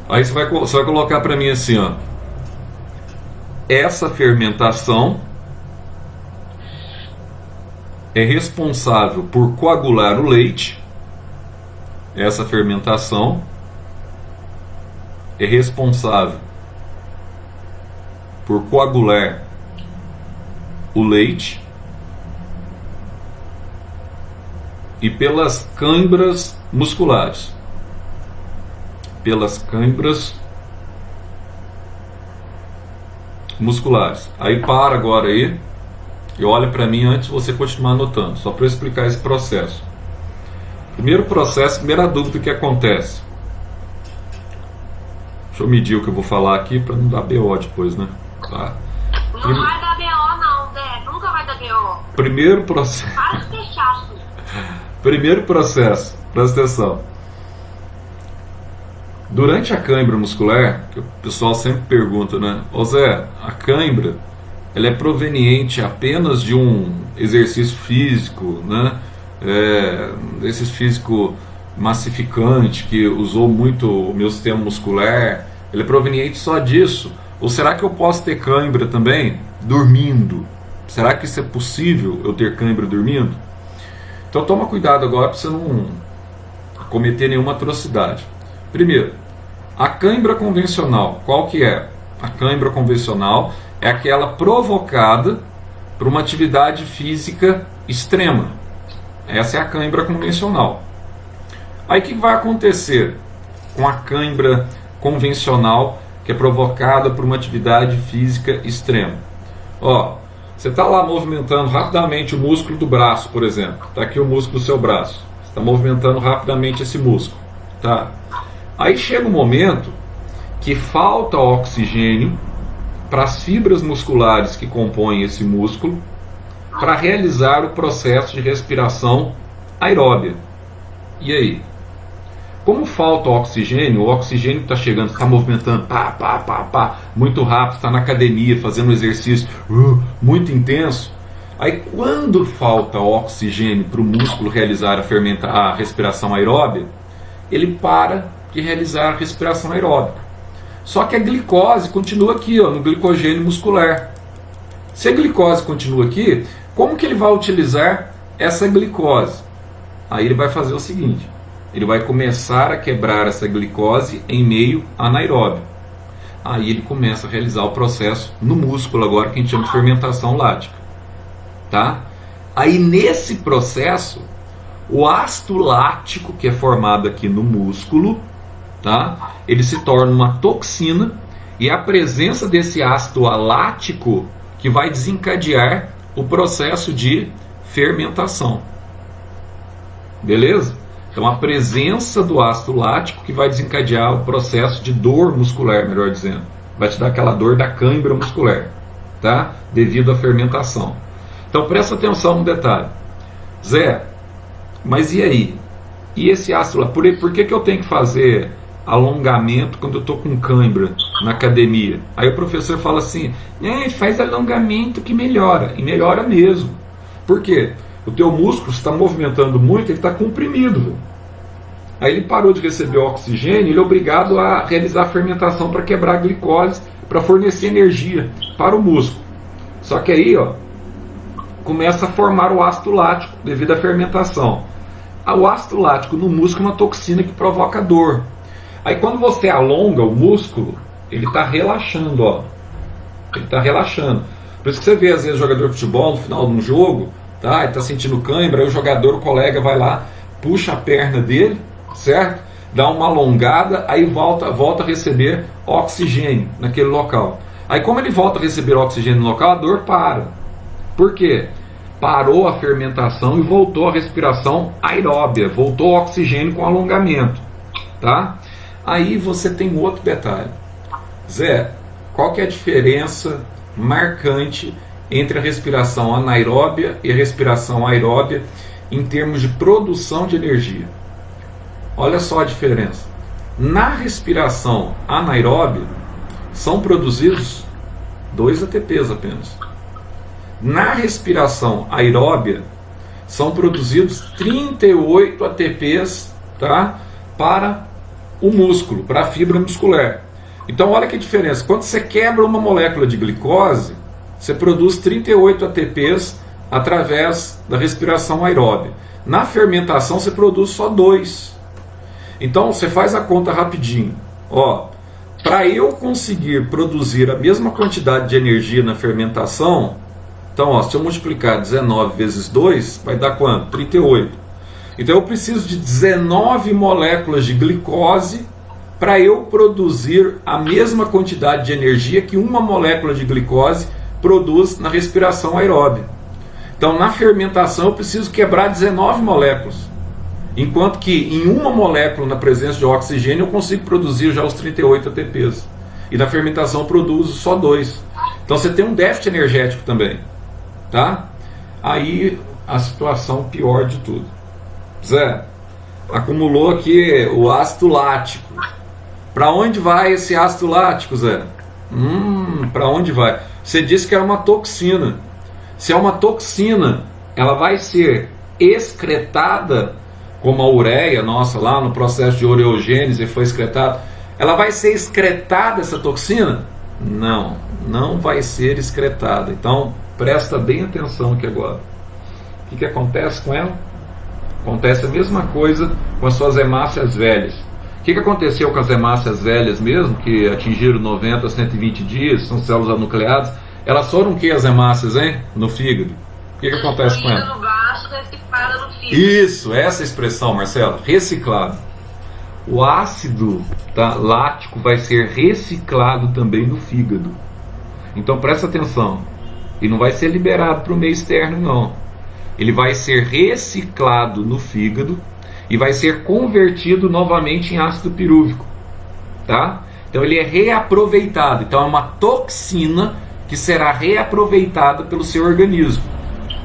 Aí você vai colocar para mim assim, ó. Essa fermentação é responsável por coagular o leite. Essa fermentação é responsável por coagular o leite e pelas câimbras musculares. Pelas câimbras musculares. Aí para agora aí e olha para mim antes de você continuar anotando, só para eu explicar esse processo. Primeiro processo, primeira dúvida que acontece. Deixa eu medir o que eu vou falar aqui para não dar BO depois, né? Tá. Não vai dar BO não, Zé. Nunca vai dar BO. Primeiro processo. Para de ter chato. Primeiro processo, presta atenção. Durante a cãibra muscular, que o pessoal sempre pergunta, né? Ô Zé, a cãibra, ela é proveniente apenas de um exercício físico, né? Exercício físico massificante, que usou muito o meu sistema muscular, ele é proveniente só disso? Ou será que eu posso ter cãibra também dormindo? Será que isso é possível, eu ter cãibra dormindo? Então toma cuidado agora para você não cometer nenhuma atrocidade. Primeiro, a cãibra convencional, qual que é? A cãibra convencional é aquela provocada por uma atividade física extrema. Essa é a cãibra convencional. Aí o que vai acontecer com a cãibra convencional que é provocada por uma atividade física extrema? Ó, você está lá movimentando rapidamente o músculo do braço, por exemplo. Está aqui o músculo do seu braço. Você está movimentando rapidamente esse músculo. Tá? Aí chega um momento que falta oxigênio para as fibras musculares que compõem esse músculo para realizar o processo de respiração aeróbia. E aí? Como falta oxigênio, o oxigênio está chegando, está movimentando, muito rápido, está na academia, fazendo um exercício muito intenso. Aí quando falta oxigênio para o músculo realizar a respiração aeróbia, ele para de realizar a respiração aeróbica. Só que a glicose continua aqui, no glicogênio muscular. Se a glicose continua aqui, como que ele vai utilizar essa glicose? Aí ele vai fazer o seguinte, ele vai começar a quebrar essa glicose em meio anaeróbio. Aí ele começa a realizar o processo no músculo agora, que a gente chama de fermentação lática. Tá? Aí nesse processo, o ácido lático que é formado aqui no músculo, tá? Ele se torna uma toxina, e a presença desse ácido lático que vai desencadear o processo de fermentação. Beleza? Então a presença do ácido lático que vai desencadear o processo de dor muscular, melhor dizendo. Vai te dar aquela dor da cãibra muscular, tá? Devido à fermentação. Então presta atenção no detalhe. Zé, mas e aí? E esse ácido lá? Por que eu tenho que fazer alongamento quando eu estou com cãibra na academia? Aí o professor fala assim, faz alongamento que melhora. E melhora mesmo. Por quê? O teu músculo está movimentando muito, ele está comprimido. Viu? Aí ele parou de receber oxigênio, ele é obrigado a realizar a fermentação para quebrar a glicose, para fornecer energia para o músculo. Só que aí, começa a formar o ácido lático devido à fermentação. O ácido lático no músculo é uma toxina que provoca dor. Aí quando você alonga o músculo, ele está relaxando, Ele está relaxando. Por isso que você vê às vezes o jogador de futebol no final de um jogo, tá? Ele está sentindo cãibra, aí o colega vai lá, puxa a perna dele, certo? Dá uma alongada, aí volta a receber oxigênio naquele local. Aí como ele volta a receber oxigênio no local, a dor para. Por quê? Parou a fermentação e voltou a respiração aeróbia, voltou o oxigênio com alongamento, tá? Aí você tem outro detalhe. Zé, qual que é a diferença marcante entre a respiração anaeróbia e a respiração aeróbia em termos de produção de energia? Olha só a diferença. Na respiração anaeróbia são produzidos 2 ATPs apenas. Na respiração aeróbia são produzidos 38 ATPs, tá? Para o músculo, para a fibra muscular. Então olha que diferença. Quando você quebra uma molécula de glicose, você produz 38 ATPs através da respiração aeróbia. Na fermentação você produz só 2. Então você faz a conta rapidinho. Para eu conseguir produzir a mesma quantidade de energia na fermentação, então se eu multiplicar 19 vezes 2, vai dar quanto? 38. Então eu preciso de 19 moléculas de glicose para eu produzir a mesma quantidade de energia que uma molécula de glicose produz na respiração aeróbia. Então na fermentação eu preciso quebrar 19 moléculas, enquanto que em uma molécula, na presença de oxigênio, eu consigo produzir já os 38 ATPs. E na fermentação eu produzo só 2. Então você tem um déficit energético também, tá? Aí a situação pior de tudo. Zé, acumulou aqui o ácido lático. Para onde vai esse ácido lático, Zé? Para onde vai? Você disse que era uma toxina. Se é uma toxina, ela vai ser excretada, como a ureia nossa lá no processo de ureogênese foi excretada. Ela vai ser excretada, essa toxina? Não, não vai ser excretada. Então presta bem atenção aqui agora. O que acontece com ela? Acontece a mesma coisa com as suas hemácias velhas. O que aconteceu com as hemácias velhas mesmo, que atingiram 90 a 120 dias, são células anucleadas? Elas foram o que, as hemácias, hein? No fígado. O que acontece com elas? No vaso, reciclada no fígado. Isso, essa expressão, Marcelo, reciclado. O ácido lático vai ser reciclado também no fígado. Então presta atenção. E não vai ser liberado para o meio externo, não. Ele vai ser reciclado no fígado e vai ser convertido novamente em ácido pirúvico, tá? Então ele é reaproveitado. Então é uma toxina que será reaproveitada pelo seu organismo.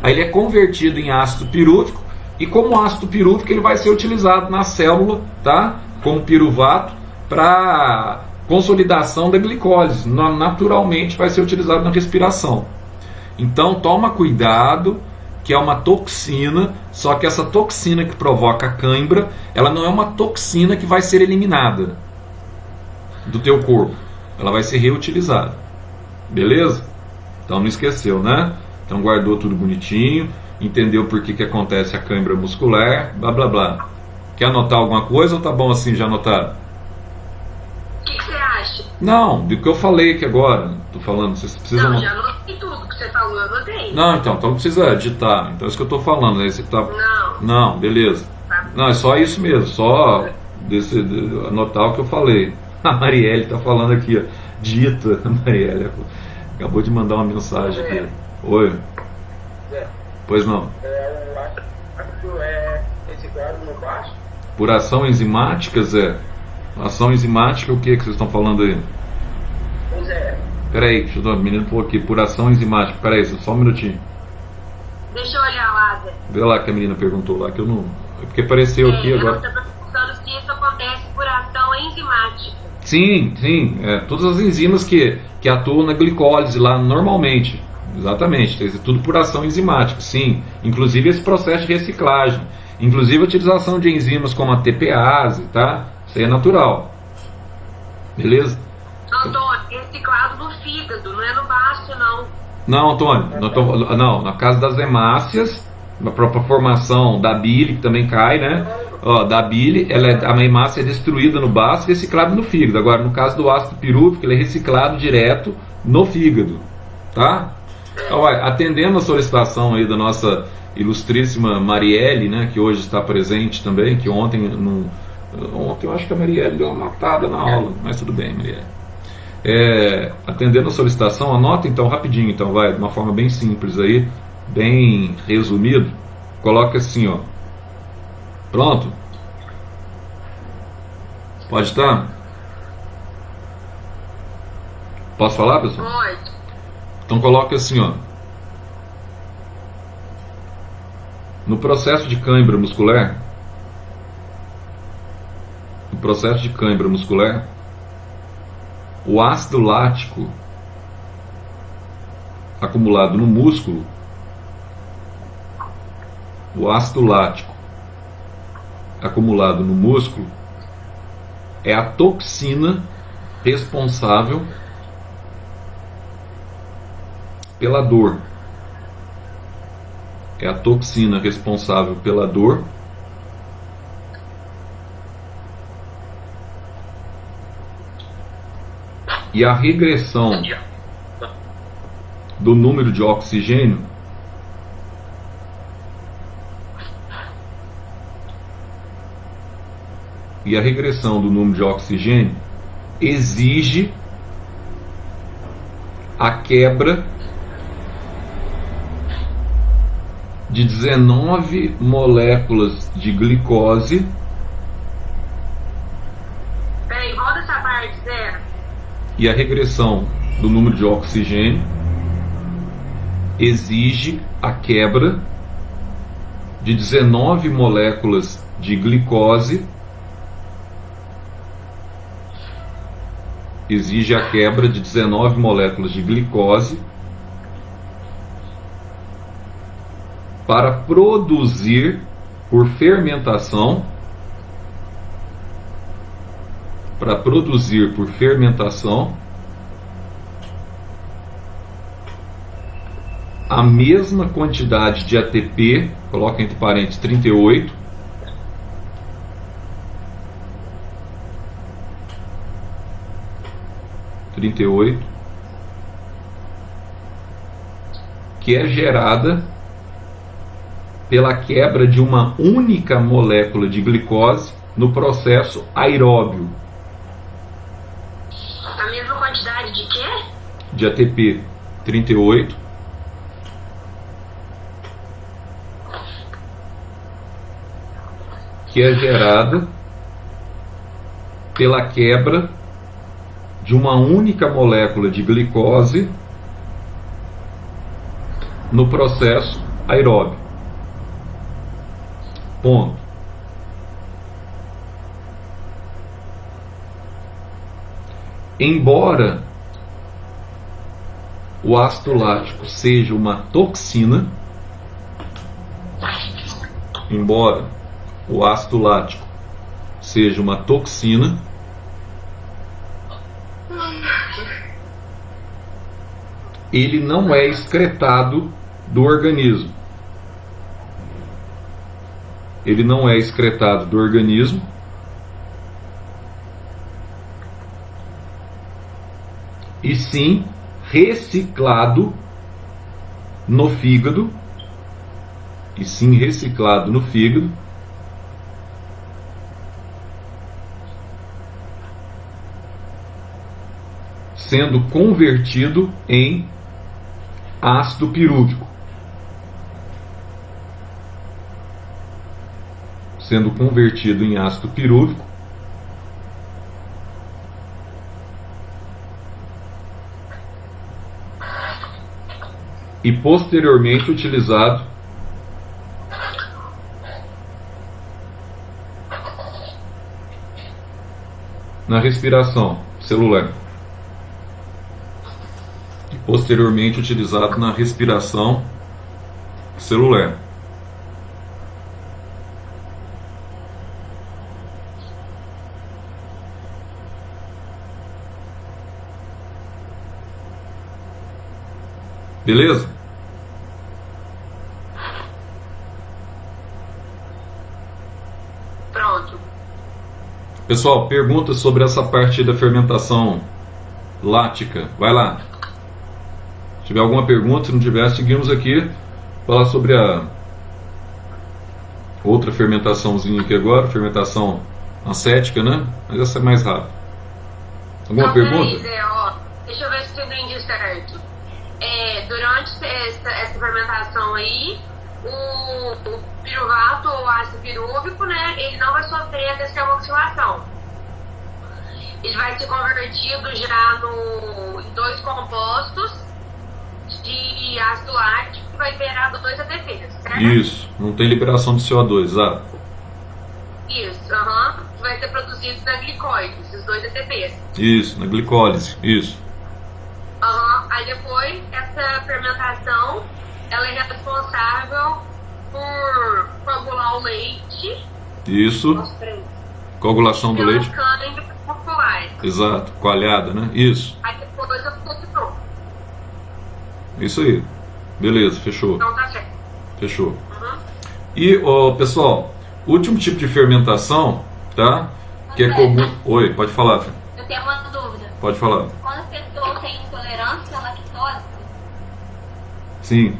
Aí ele é convertido em ácido pirúvico, e como ácido pirúvico ele vai ser utilizado na célula, tá? como piruvato para consolidação da glicólise. Naturalmente vai ser utilizado na respiração. Então toma cuidado, que é uma toxina, só que essa toxina que provoca a cãibra, ela não é uma toxina que vai ser eliminada do teu corpo, ela vai ser reutilizada. Beleza? Então não esqueceu, né? Então guardou tudo bonitinho, entendeu por que acontece a cãibra muscular, blá blá blá. Quer anotar alguma coisa ou tá bom assim já anotado? O que você acha? Não, do que eu falei aqui agora. Tô falando, vocês precisam. Não, já anotei tudo que você falou, eu anotei. Não, então não precisa editar. Então é isso que eu tô falando. Aí você tá. Não, beleza. Tá. Não, é só isso mesmo, só anotar o que eu falei. A Marielle tá falando aqui, ó. Dita, a Marielle acabou de mandar uma mensagem aqui. Oi. Pois não. Eu acho que esse quadro no baixo. Por ação enzimática, Zé? Ação enzimática, o que vocês estão falando aí? Pois é. Peraí, deixa eu dar uma menina falou aqui. Por ação enzimática. Peraí, só um minutinho. Deixa eu olhar lá, Zé. Vê lá que a menina perguntou lá, que eu não. É porque apareceu aqui agora. Ela está perguntando se isso acontece por ação enzimática. Sim, sim. Todas as enzimas que atuam na glicólise lá normalmente. Exatamente. Tudo por ação enzimática, sim. Inclusive esse processo de reciclagem. Inclusive a utilização de enzimas como a TPase, tá? Isso aí é natural. Beleza? Antônio, reciclado no fígado, não é no baço, não. Não, Antônio. Não, na casa das hemácias, na própria formação da bile, que também cai, né? Ó, da bile, a hemácia é destruída no baço e reciclada no fígado. Agora, no caso do ácido pirúvico, ele é reciclado direto no fígado. Tá? Então, atendendo a solicitação aí da nossa ilustríssima Marielle, né, que hoje está presente também, que ontem eu acho que a Marielle deu uma matada na aula, mas tudo bem, Marielle. Atendendo a solicitação, anota então rapidinho, então vai, de uma forma bem simples aí, bem resumido, coloca assim, ó. Pronto? Pode estar? Posso falar, pessoal? Pode. Então coloca assim, ó. No processo de cãibra muscular, o ácido lático acumulado no músculo, é a toxina responsável pela dor. É a toxina responsável pela dor e a regressão do número de oxigênio exige a quebra de 19 moléculas de glicose. Peraí, volta essa parte, Zé. E a regressão do número de oxigênio exige a quebra de 19 moléculas de glicose. Exige a quebra de 19 moléculas de glicose para produzir por fermentação a mesma quantidade de ATP, coloca entre parênteses 38, que é gerada pela quebra de uma única molécula de glicose no processo aeróbio. A mesma quantidade de quê? De ATP 38, que é gerada pela quebra de uma única molécula de glicose no processo aeróbio. Ponto. embora o ácido lático seja uma toxina, embora o ácido lático seja uma toxina, ele não é excretado do organismo. Ele não é excretado do organismo, e sim reciclado no fígado, sendo convertido em ácido pirúvico. E posteriormente utilizado na respiração celular. Beleza? Pronto. Pessoal, perguntas sobre essa parte da fermentação lática. Vai lá. Se tiver alguma pergunta, se não tiver, seguimos aqui. Falar sobre a outra fermentaçãozinha aqui agora, fermentação acética, né? Mas essa é mais rápida. Alguma pergunta? Peraí, Zé, ó, deixa eu ver se eu entendi certo. Durante essa fermentação aí, o piruvato ou ácido pirúvico, né, ele não vai sofrer a descarboxilação. Ele vai ser convertido já em dois compostos de ácido lático que vai liberar 2 ATPs, certo? Isso, não tem liberação de CO2, exato. Isso, que vai ser produzido na glicose, esses 2 ATPs. Isso, na glicólise, isso. Aí depois, essa fermentação, ela é responsável por coagular o leite. Isso. Coagulação do leite. Cânions musculares. Exato, coalhada, né? Isso. Aí depois eu continuo. Isso aí. Beleza, fechou. Então tá certo. Fechou. E, pessoal, o último tipo de fermentação, tá? Que é comum. Oi, pode falar, filho. Eu tenho uma dúvida. Pode falar. Quando a pessoa tem intolerância à lactose, Sim.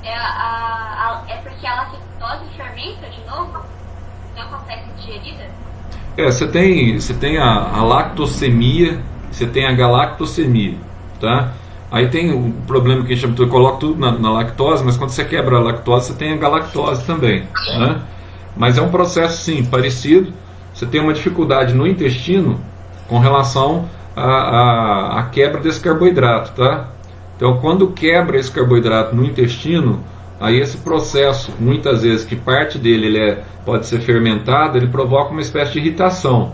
é porque a lactose fermenta de novo? Não consegue ser digerida? Você tem a lactosemia, você tem a galactosemia, tá? Aí tem o problema que a gente chama, eu coloco tudo na lactose, mas quando você quebra a lactose, você tem a galactose também, né? Mas é um processo, sim, parecido. Você tem uma dificuldade no intestino com relação à quebra desse carboidrato, tá? Então, quando quebra esse carboidrato no intestino, aí esse processo, muitas vezes, que parte dele pode ser fermentado, ele provoca uma espécie de irritação.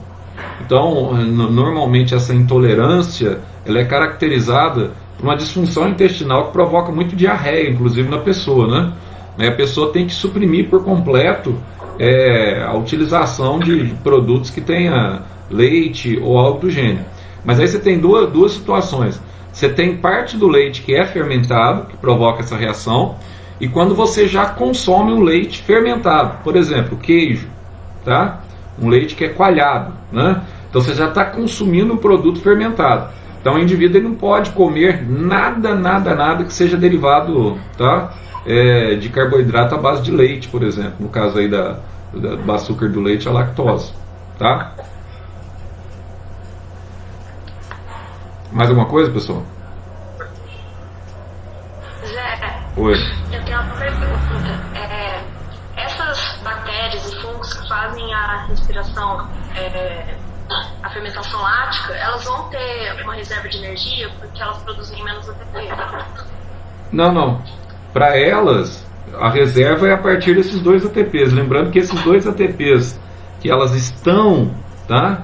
Então, normalmente essa intolerância, ela é caracterizada por uma disfunção intestinal que provoca muito diarreia, inclusive na pessoa, né? Aí a pessoa tem que suprimir por completo a utilização de produtos que tenha leite ou algo do gênero. Mas aí você tem duas situações. Você tem parte do leite que é fermentado, que provoca essa reação, e quando você já consome um leite fermentado, por exemplo, queijo, tá? Um leite que é coalhado, né? Então você já está consumindo um produto fermentado. Então o indivíduo ele não pode comer nada que seja derivado, tá? De carboidrato à base de leite, por exemplo, no caso aí do açúcar do leite, a lactose, tá? Mais alguma coisa, pessoal? Zé, Oi. eu tenho uma pergunta. Essas bactérias e fungos que fazem a respiração, a fermentação lática, elas vão ter uma reserva de energia porque elas produzem menos ATP? Não. Para elas, a reserva é a partir desses 2 ATPs. Lembrando que esses 2 ATPs que elas estão, tá,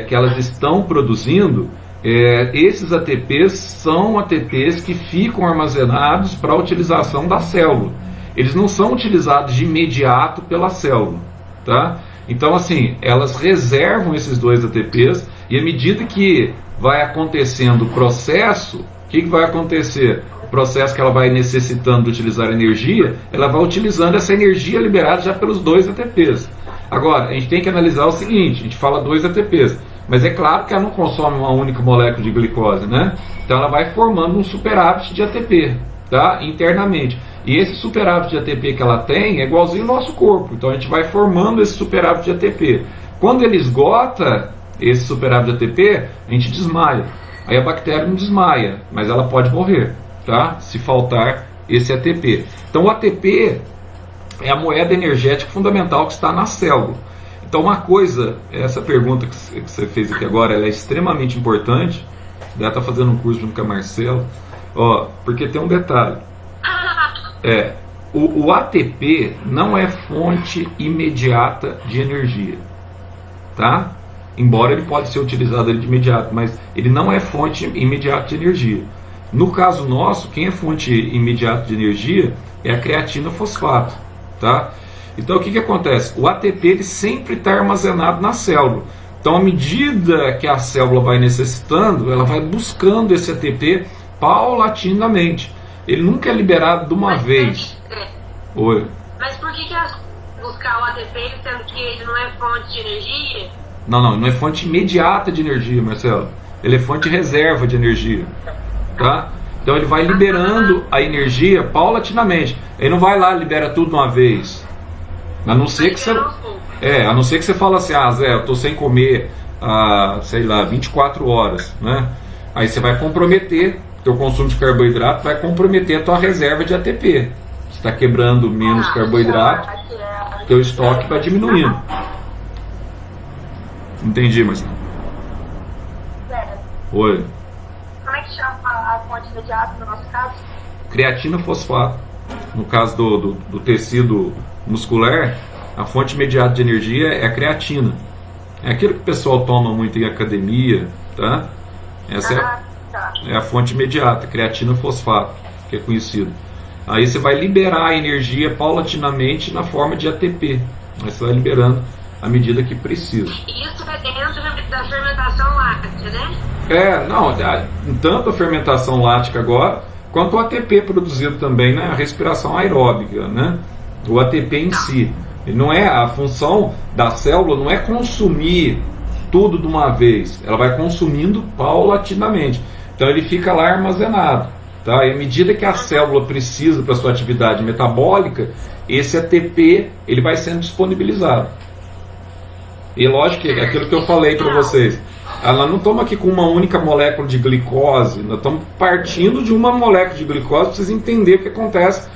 que elas estão produzindo, esses ATPs são ATPs que ficam armazenados para a utilização da célula. Eles não são utilizados de imediato pela célula, tá? Então, assim, elas reservam esses 2 ATPs e à medida que vai acontecendo o processo, o que vai acontecer? O processo que ela vai necessitando de utilizar energia, ela vai utilizando essa energia liberada já pelos 2 ATPs. Agora, a gente tem que analisar o seguinte, a gente fala 2 ATPs, mas é claro que ela não consome uma única molécula de glicose, né? Então ela vai formando um superávit de ATP, tá? Internamente. E esse superávit de ATP que ela tem é igualzinho ao nosso corpo. Então a gente vai formando esse superávit de ATP. Quando ele esgota esse superávit de ATP, a gente desmaia. Aí a bactéria não desmaia, mas ela pode morrer, tá? Se faltar esse ATP. Então o ATP é a moeda energética fundamental que está na célula. Então uma coisa, essa pergunta que você fez aqui agora, ela é extremamente importante. Ela está fazendo um curso junto com a Marcela, porque tem um detalhe. O ATP não é fonte imediata de energia, tá? Embora ele pode ser utilizado de imediato, mas ele não é fonte imediata de energia. No caso nosso, quem é fonte imediata de energia é a creatina fosfato, tá? Então o que acontece? O ATP ele sempre está armazenado na célula. Então à medida que a célula vai necessitando, ela vai buscando esse ATP paulatinamente. Ele nunca é liberado de uma vez. Oi. Mas por que buscar o ATP sendo que ele não é fonte de energia? Não é fonte imediata de energia, Marcelo. Ele é fonte reserva de energia, tá? Então ele vai liberando a energia paulatinamente. Ele não vai lá e libera tudo de uma vez. A não ser que você fala assim, Zé, eu tô sem comer sei lá, 24 horas, né? Aí você vai comprometer teu consumo de carboidrato, vai comprometer a tua reserva de ATP. Você está quebrando menos carboidrato, teu estoque vai diminuindo. Entendi, Marcelo. Oi. Como é que chama a fonte imediata no nosso caso? Creatina fosfato. No caso do tecido muscular, a fonte imediata de energia é a creatina. É aquilo que o pessoal toma muito em academia, tá? Essa é a fonte imediata, creatina fosfato, que é conhecido. Aí você vai liberar a energia paulatinamente na forma de ATP. Aí você vai liberando à medida que precisa. Isso é dentro da fermentação láctea, né? Tanto a fermentação láctea agora, quanto o ATP produzido também na respiração aeróbica, né? O ATP em si. Não é a função da célula, não é consumir tudo de uma vez. Ela vai consumindo paulatinamente. Então ele fica lá armazenado, tá? E à medida que a célula precisa para sua atividade metabólica, esse ATP ele vai sendo disponibilizado. E lógico que é aquilo que eu falei para vocês. Ela não toma aqui com uma única molécula de glicose. Nós estamos partindo de uma molécula de glicose para vocês entenderem o que acontece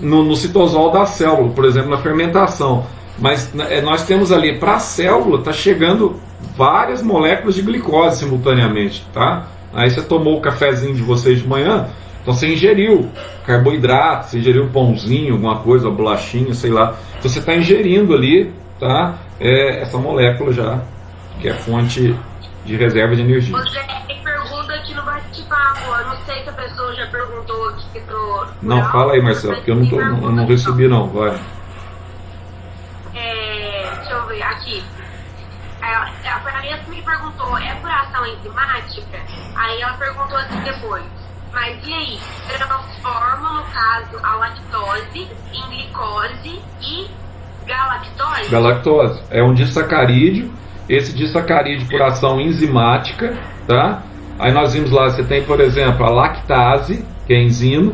no citosol da célula, por exemplo, na fermentação. Mas nós temos ali, para a célula, está chegando várias moléculas de glicose simultaneamente, tá? Aí você tomou o cafezinho de vocês de manhã, então você ingeriu carboidrato, você ingeriu pãozinho, alguma coisa, uma bolachinha, sei lá. Então você está ingerindo ali, tá? Essa molécula já, que é fonte de reserva de energia. Você tem pergunta aqui no bate-papo, eu não sei se a pessoa já perguntou aqui pro... Não, fala aí, Marcelo, porque eu não recebi não, vai. Deixa eu ver, aqui. A Vanessa me perguntou, é por ação enzimática? Aí ela perguntou assim depois, mas e aí? Transforma, no caso, a lactose em glicose e galactose? Galactose, é um disacarídeo. Esse disacarídeo por ação enzimática, tá? Aí nós vimos lá, você tem, por exemplo, a lactase, que é enzima,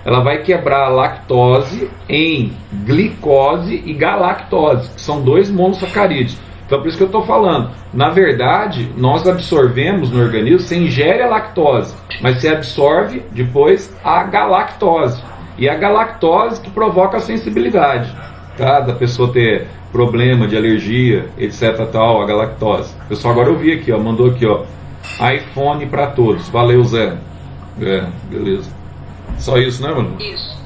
ela vai quebrar a lactose em glicose e galactose, que são 2 monossacarídeos. Então por isso que eu estou falando, na verdade, nós absorvemos no organismo, você ingere a lactose, mas você absorve depois a galactose. E a galactose que provoca a sensibilidade, tá? Da pessoa ter problema de alergia, etc. tal, a galactose. O pessoal agora eu vi aqui, mandou aqui, iPhone para todos. Valeu, Zé. Beleza. Só isso, né, mano? Isso.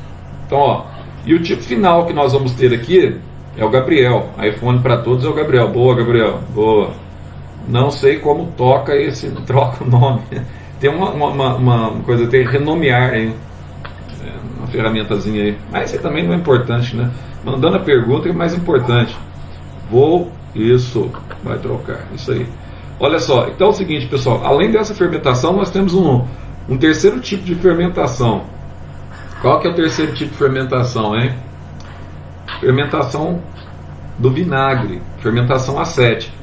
Então, e o tipo final que nós vamos ter aqui é o Gabriel. iPhone para todos é o Gabriel. Boa, Gabriel. Boa. Não sei como troca o nome. Tem uma coisa, tem que renomear aí. Uma ferramentazinha aí. Mas isso também não é importante, né? Mandando a pergunta é mais importante. Isso, vai trocar, isso aí. Olha só, então é o seguinte, pessoal, além dessa fermentação, nós temos um terceiro tipo de fermentação. Qual que é o terceiro tipo de fermentação, hein? Fermentação do vinagre, fermentação acética.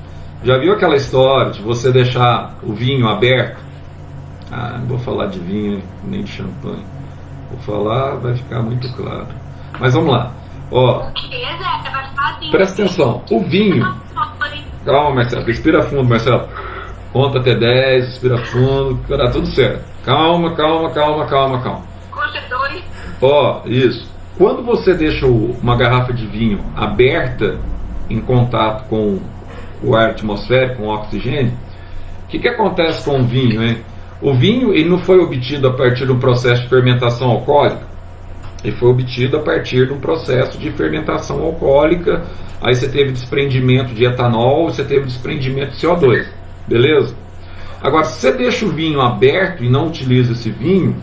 Já viu aquela história de você deixar o vinho aberto? Não vou falar de vinho, nem de champanhe. Vou falar, vai ficar muito claro. Mas vamos lá. Ó, presta atenção, o vinho... Calma, Marcelo, respira fundo, Marcelo. Conta até 10, respira fundo, vai dar tudo certo. Calma. Ó, isso. Quando você deixa uma garrafa de vinho aberta em contato com o ar atmosférico, com o oxigênio, o que acontece com o vinho, hein? O vinho, ele não foi obtido a partir de um processo de fermentação alcoólica. Ele foi obtido a partir de um processo de fermentação alcoólica. Aí você teve desprendimento de etanol, você teve desprendimento de CO2. Beleza? Agora, se você deixa o vinho aberto e não utiliza esse vinho,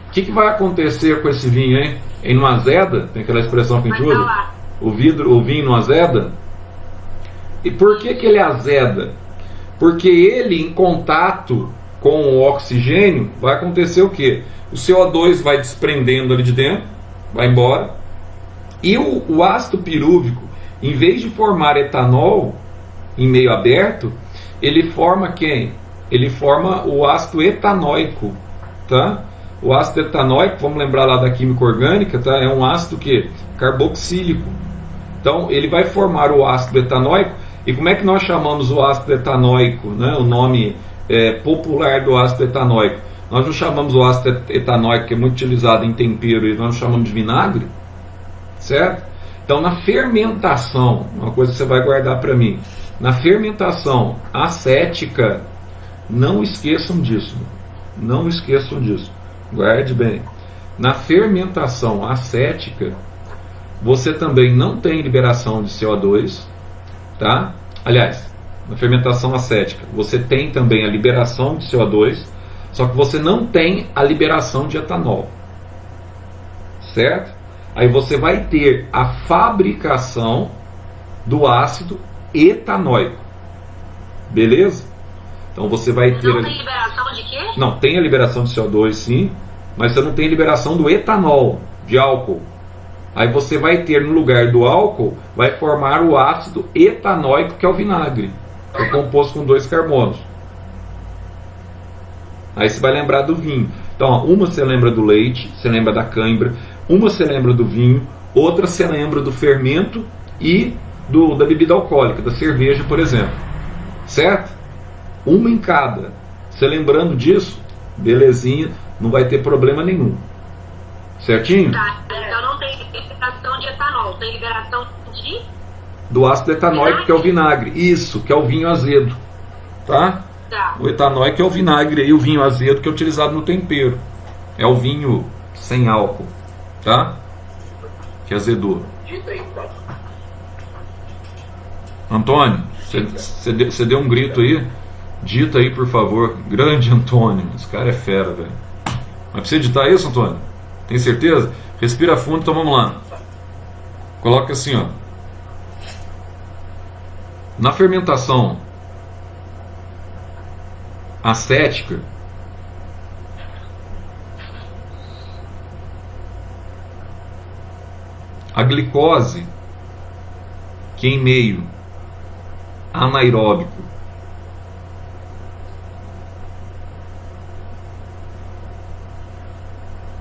o que vai acontecer com esse vinho, hein? Ele não azeda? Tem aquela expressão que a gente usa? O vinho não azeda? E por que ele azeda? Porque ele, em contato com o oxigênio, vai acontecer o quê? O CO2 vai desprendendo ali de dentro, vai embora, e o ácido pirúvico, em vez de formar etanol em meio aberto, ele forma quem? Ele forma o ácido etanóico, tá? O ácido etanóico, vamos lembrar lá da química orgânica, tá? É um ácido que carboxílico. Então ele vai formar o ácido etanóico. E como é que nós chamamos o ácido etanóico, né? O nome popular do ácido etanóico. Nós não chamamos o ácido etanóico, que é muito utilizado em tempero, e nós chamamos de vinagre, certo? Então, na fermentação, uma coisa que você vai guardar para mim, na fermentação acética, não esqueçam disso, guarde bem. Na fermentação acética, você também não tem liberação de CO2, tá? Aliás, na fermentação acética, você tem também a liberação de CO2, só que você não tem a liberação de etanol, certo? Aí você vai ter a fabricação do ácido etanóico, beleza? Então você vai ter... Não tem liberação de quê? Não, tem a liberação de CO2 sim, mas você não tem liberação do etanol, de álcool. Aí você vai ter, no lugar do álcool, vai formar o ácido etanóico, que é o vinagre, que é composto com 2 carbonos. Aí você vai lembrar do vinho. Então, ó, uma você lembra do leite, você lembra da cãibra, uma você lembra do vinho, outra você lembra do fermento e da bebida alcoólica, da cerveja, por exemplo. Certo? Uma em cada. Você lembrando disso, belezinha, não vai ter problema nenhum. Certinho? Tá, então não tem liberação de etanol, tem liberação de... Do ácido etanóico, que é o vinagre. Isso, que é o vinho azedo. Tá? Tá. O etanóico é o vinagre e o vinho azedo que é utilizado no tempero. É o vinho sem álcool, tá? Que azedou. Antônio, você deu um grito aí? Dita aí, por favor. Grande Antônio. Esse cara é fera, velho. Mas precisa ditar isso, Antônio? Tem certeza? Respira fundo, então vamos lá. Coloca assim, ó. Na fermentação acética, a glicose, que em meio anaeróbico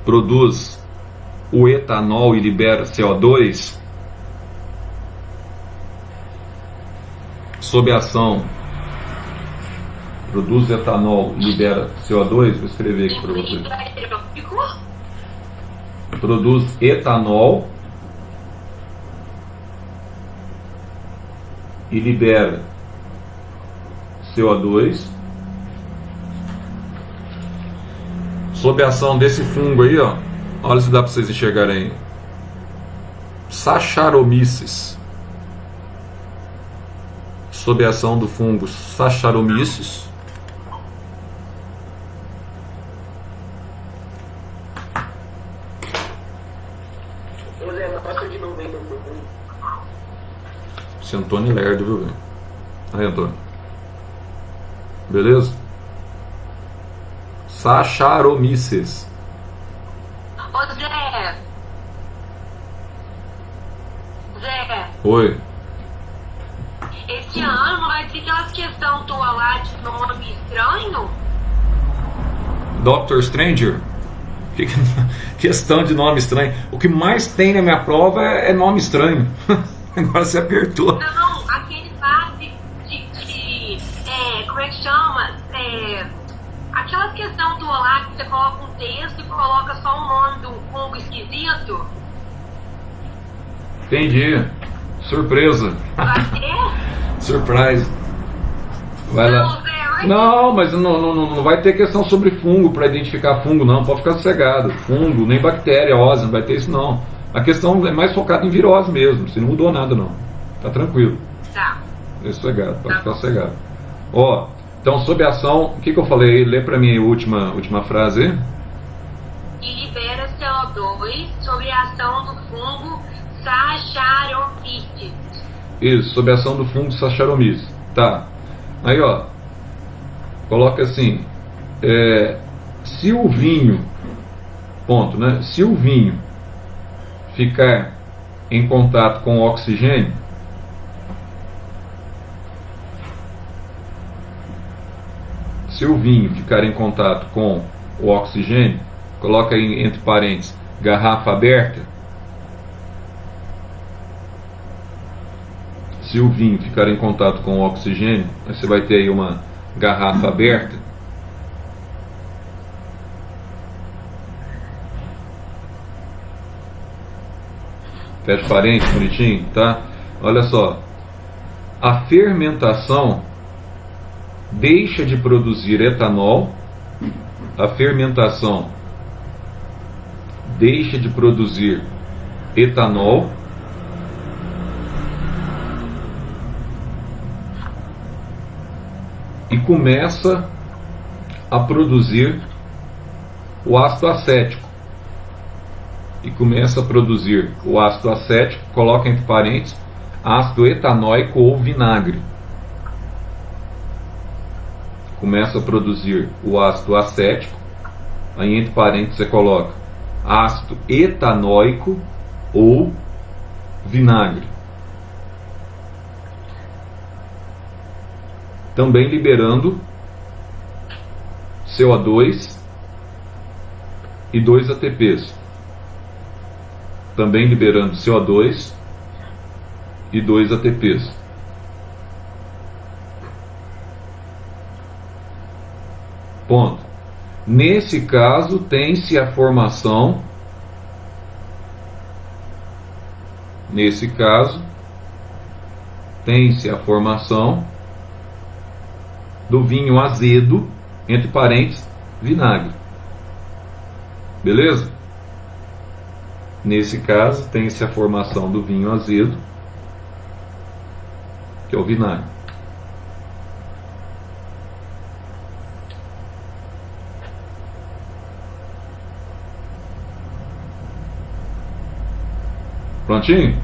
produz o etanol e libera CO2, sob a ação produz etanol e libera CO2, vou escrever aqui para vocês. Produz etanol e libera CO2 sob a ação desse fungo aí, ó. Olha se dá para vocês enxergarem aí. Saccharomyces. sob a ação do fungo Saccharomyces. Ô Zé, passa de novo aí no meu. Esse Antônio é lerdo, viu, velho? Aí, Antônio. Beleza? Saccharomyces. Ô Zé. Zé, Oi. esse ano não vai ter aquelas questão tua lá de nome estranho? Dr. Stranger? Questão de nome estranho. O que mais tem na minha prova é nome estranho. Agora você apertou. Não, aquele lá como é que chama? Aquelas questão tua lá que você coloca um texto e coloca só o nome do fungo esquisito. Entendi. Surpresa. Vai ter? Surprise. Vai Não, lá. Zé, vai Não, mas não vai ter questão sobre fungo para identificar fungo, não. Pode ficar sossegado. Fungo, nem bactéria, ose, não vai ter isso, não. A questão é mais focada em virose mesmo. Você não mudou nada, não. Tá tranquilo. Tá. É sossegado, pode ficar sossegado. Ó, então, sob a ação, o que eu falei? Lê pra mim a última frase aí. E libera CO2 sobre a ação do fungo Saccharomyces. Isso, sob a ação do fungo Saccharomyces. Tá. Aí, ó. Coloca assim. Se o vinho. Ponto, né? Se o vinho ficar em contato com o oxigênio. Se o vinho ficar em contato com o oxigênio, coloca aí entre parênteses, garrafa aberta. Se o vinho ficar em contato com o oxigênio, aí você vai ter aí uma garrafa aberta. Fecha parênteses, bonitinho, tá? Olha só. A fermentação deixa de produzir etanol. A fermentação deixa de produzir etanol e começa a produzir o ácido acético. E começa a produzir o ácido acético, coloca entre parênteses, ácido etanóico ou vinagre. Começa a produzir o ácido acético, aí entre parênteses você coloca ácido etanóico ou vinagre. Também liberando CO2 e 2 ATPs. Também liberando CO2 e 2 ATPs. Ponto. Nesse caso, tem-se a formação. Nesse caso, tem-se a formação do vinho azedo, entre parênteses, vinagre. Beleza? Nesse caso, tem-se a formação do vinho azedo, que é o vinagre. Prontinho?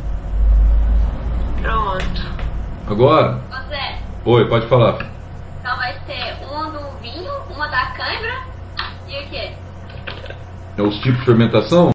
Pronto. Agora? Ô Zé, Oi, pode falar. então vai ser uma do vinho, uma da cãibra e o quê? É os tipos de fermentação?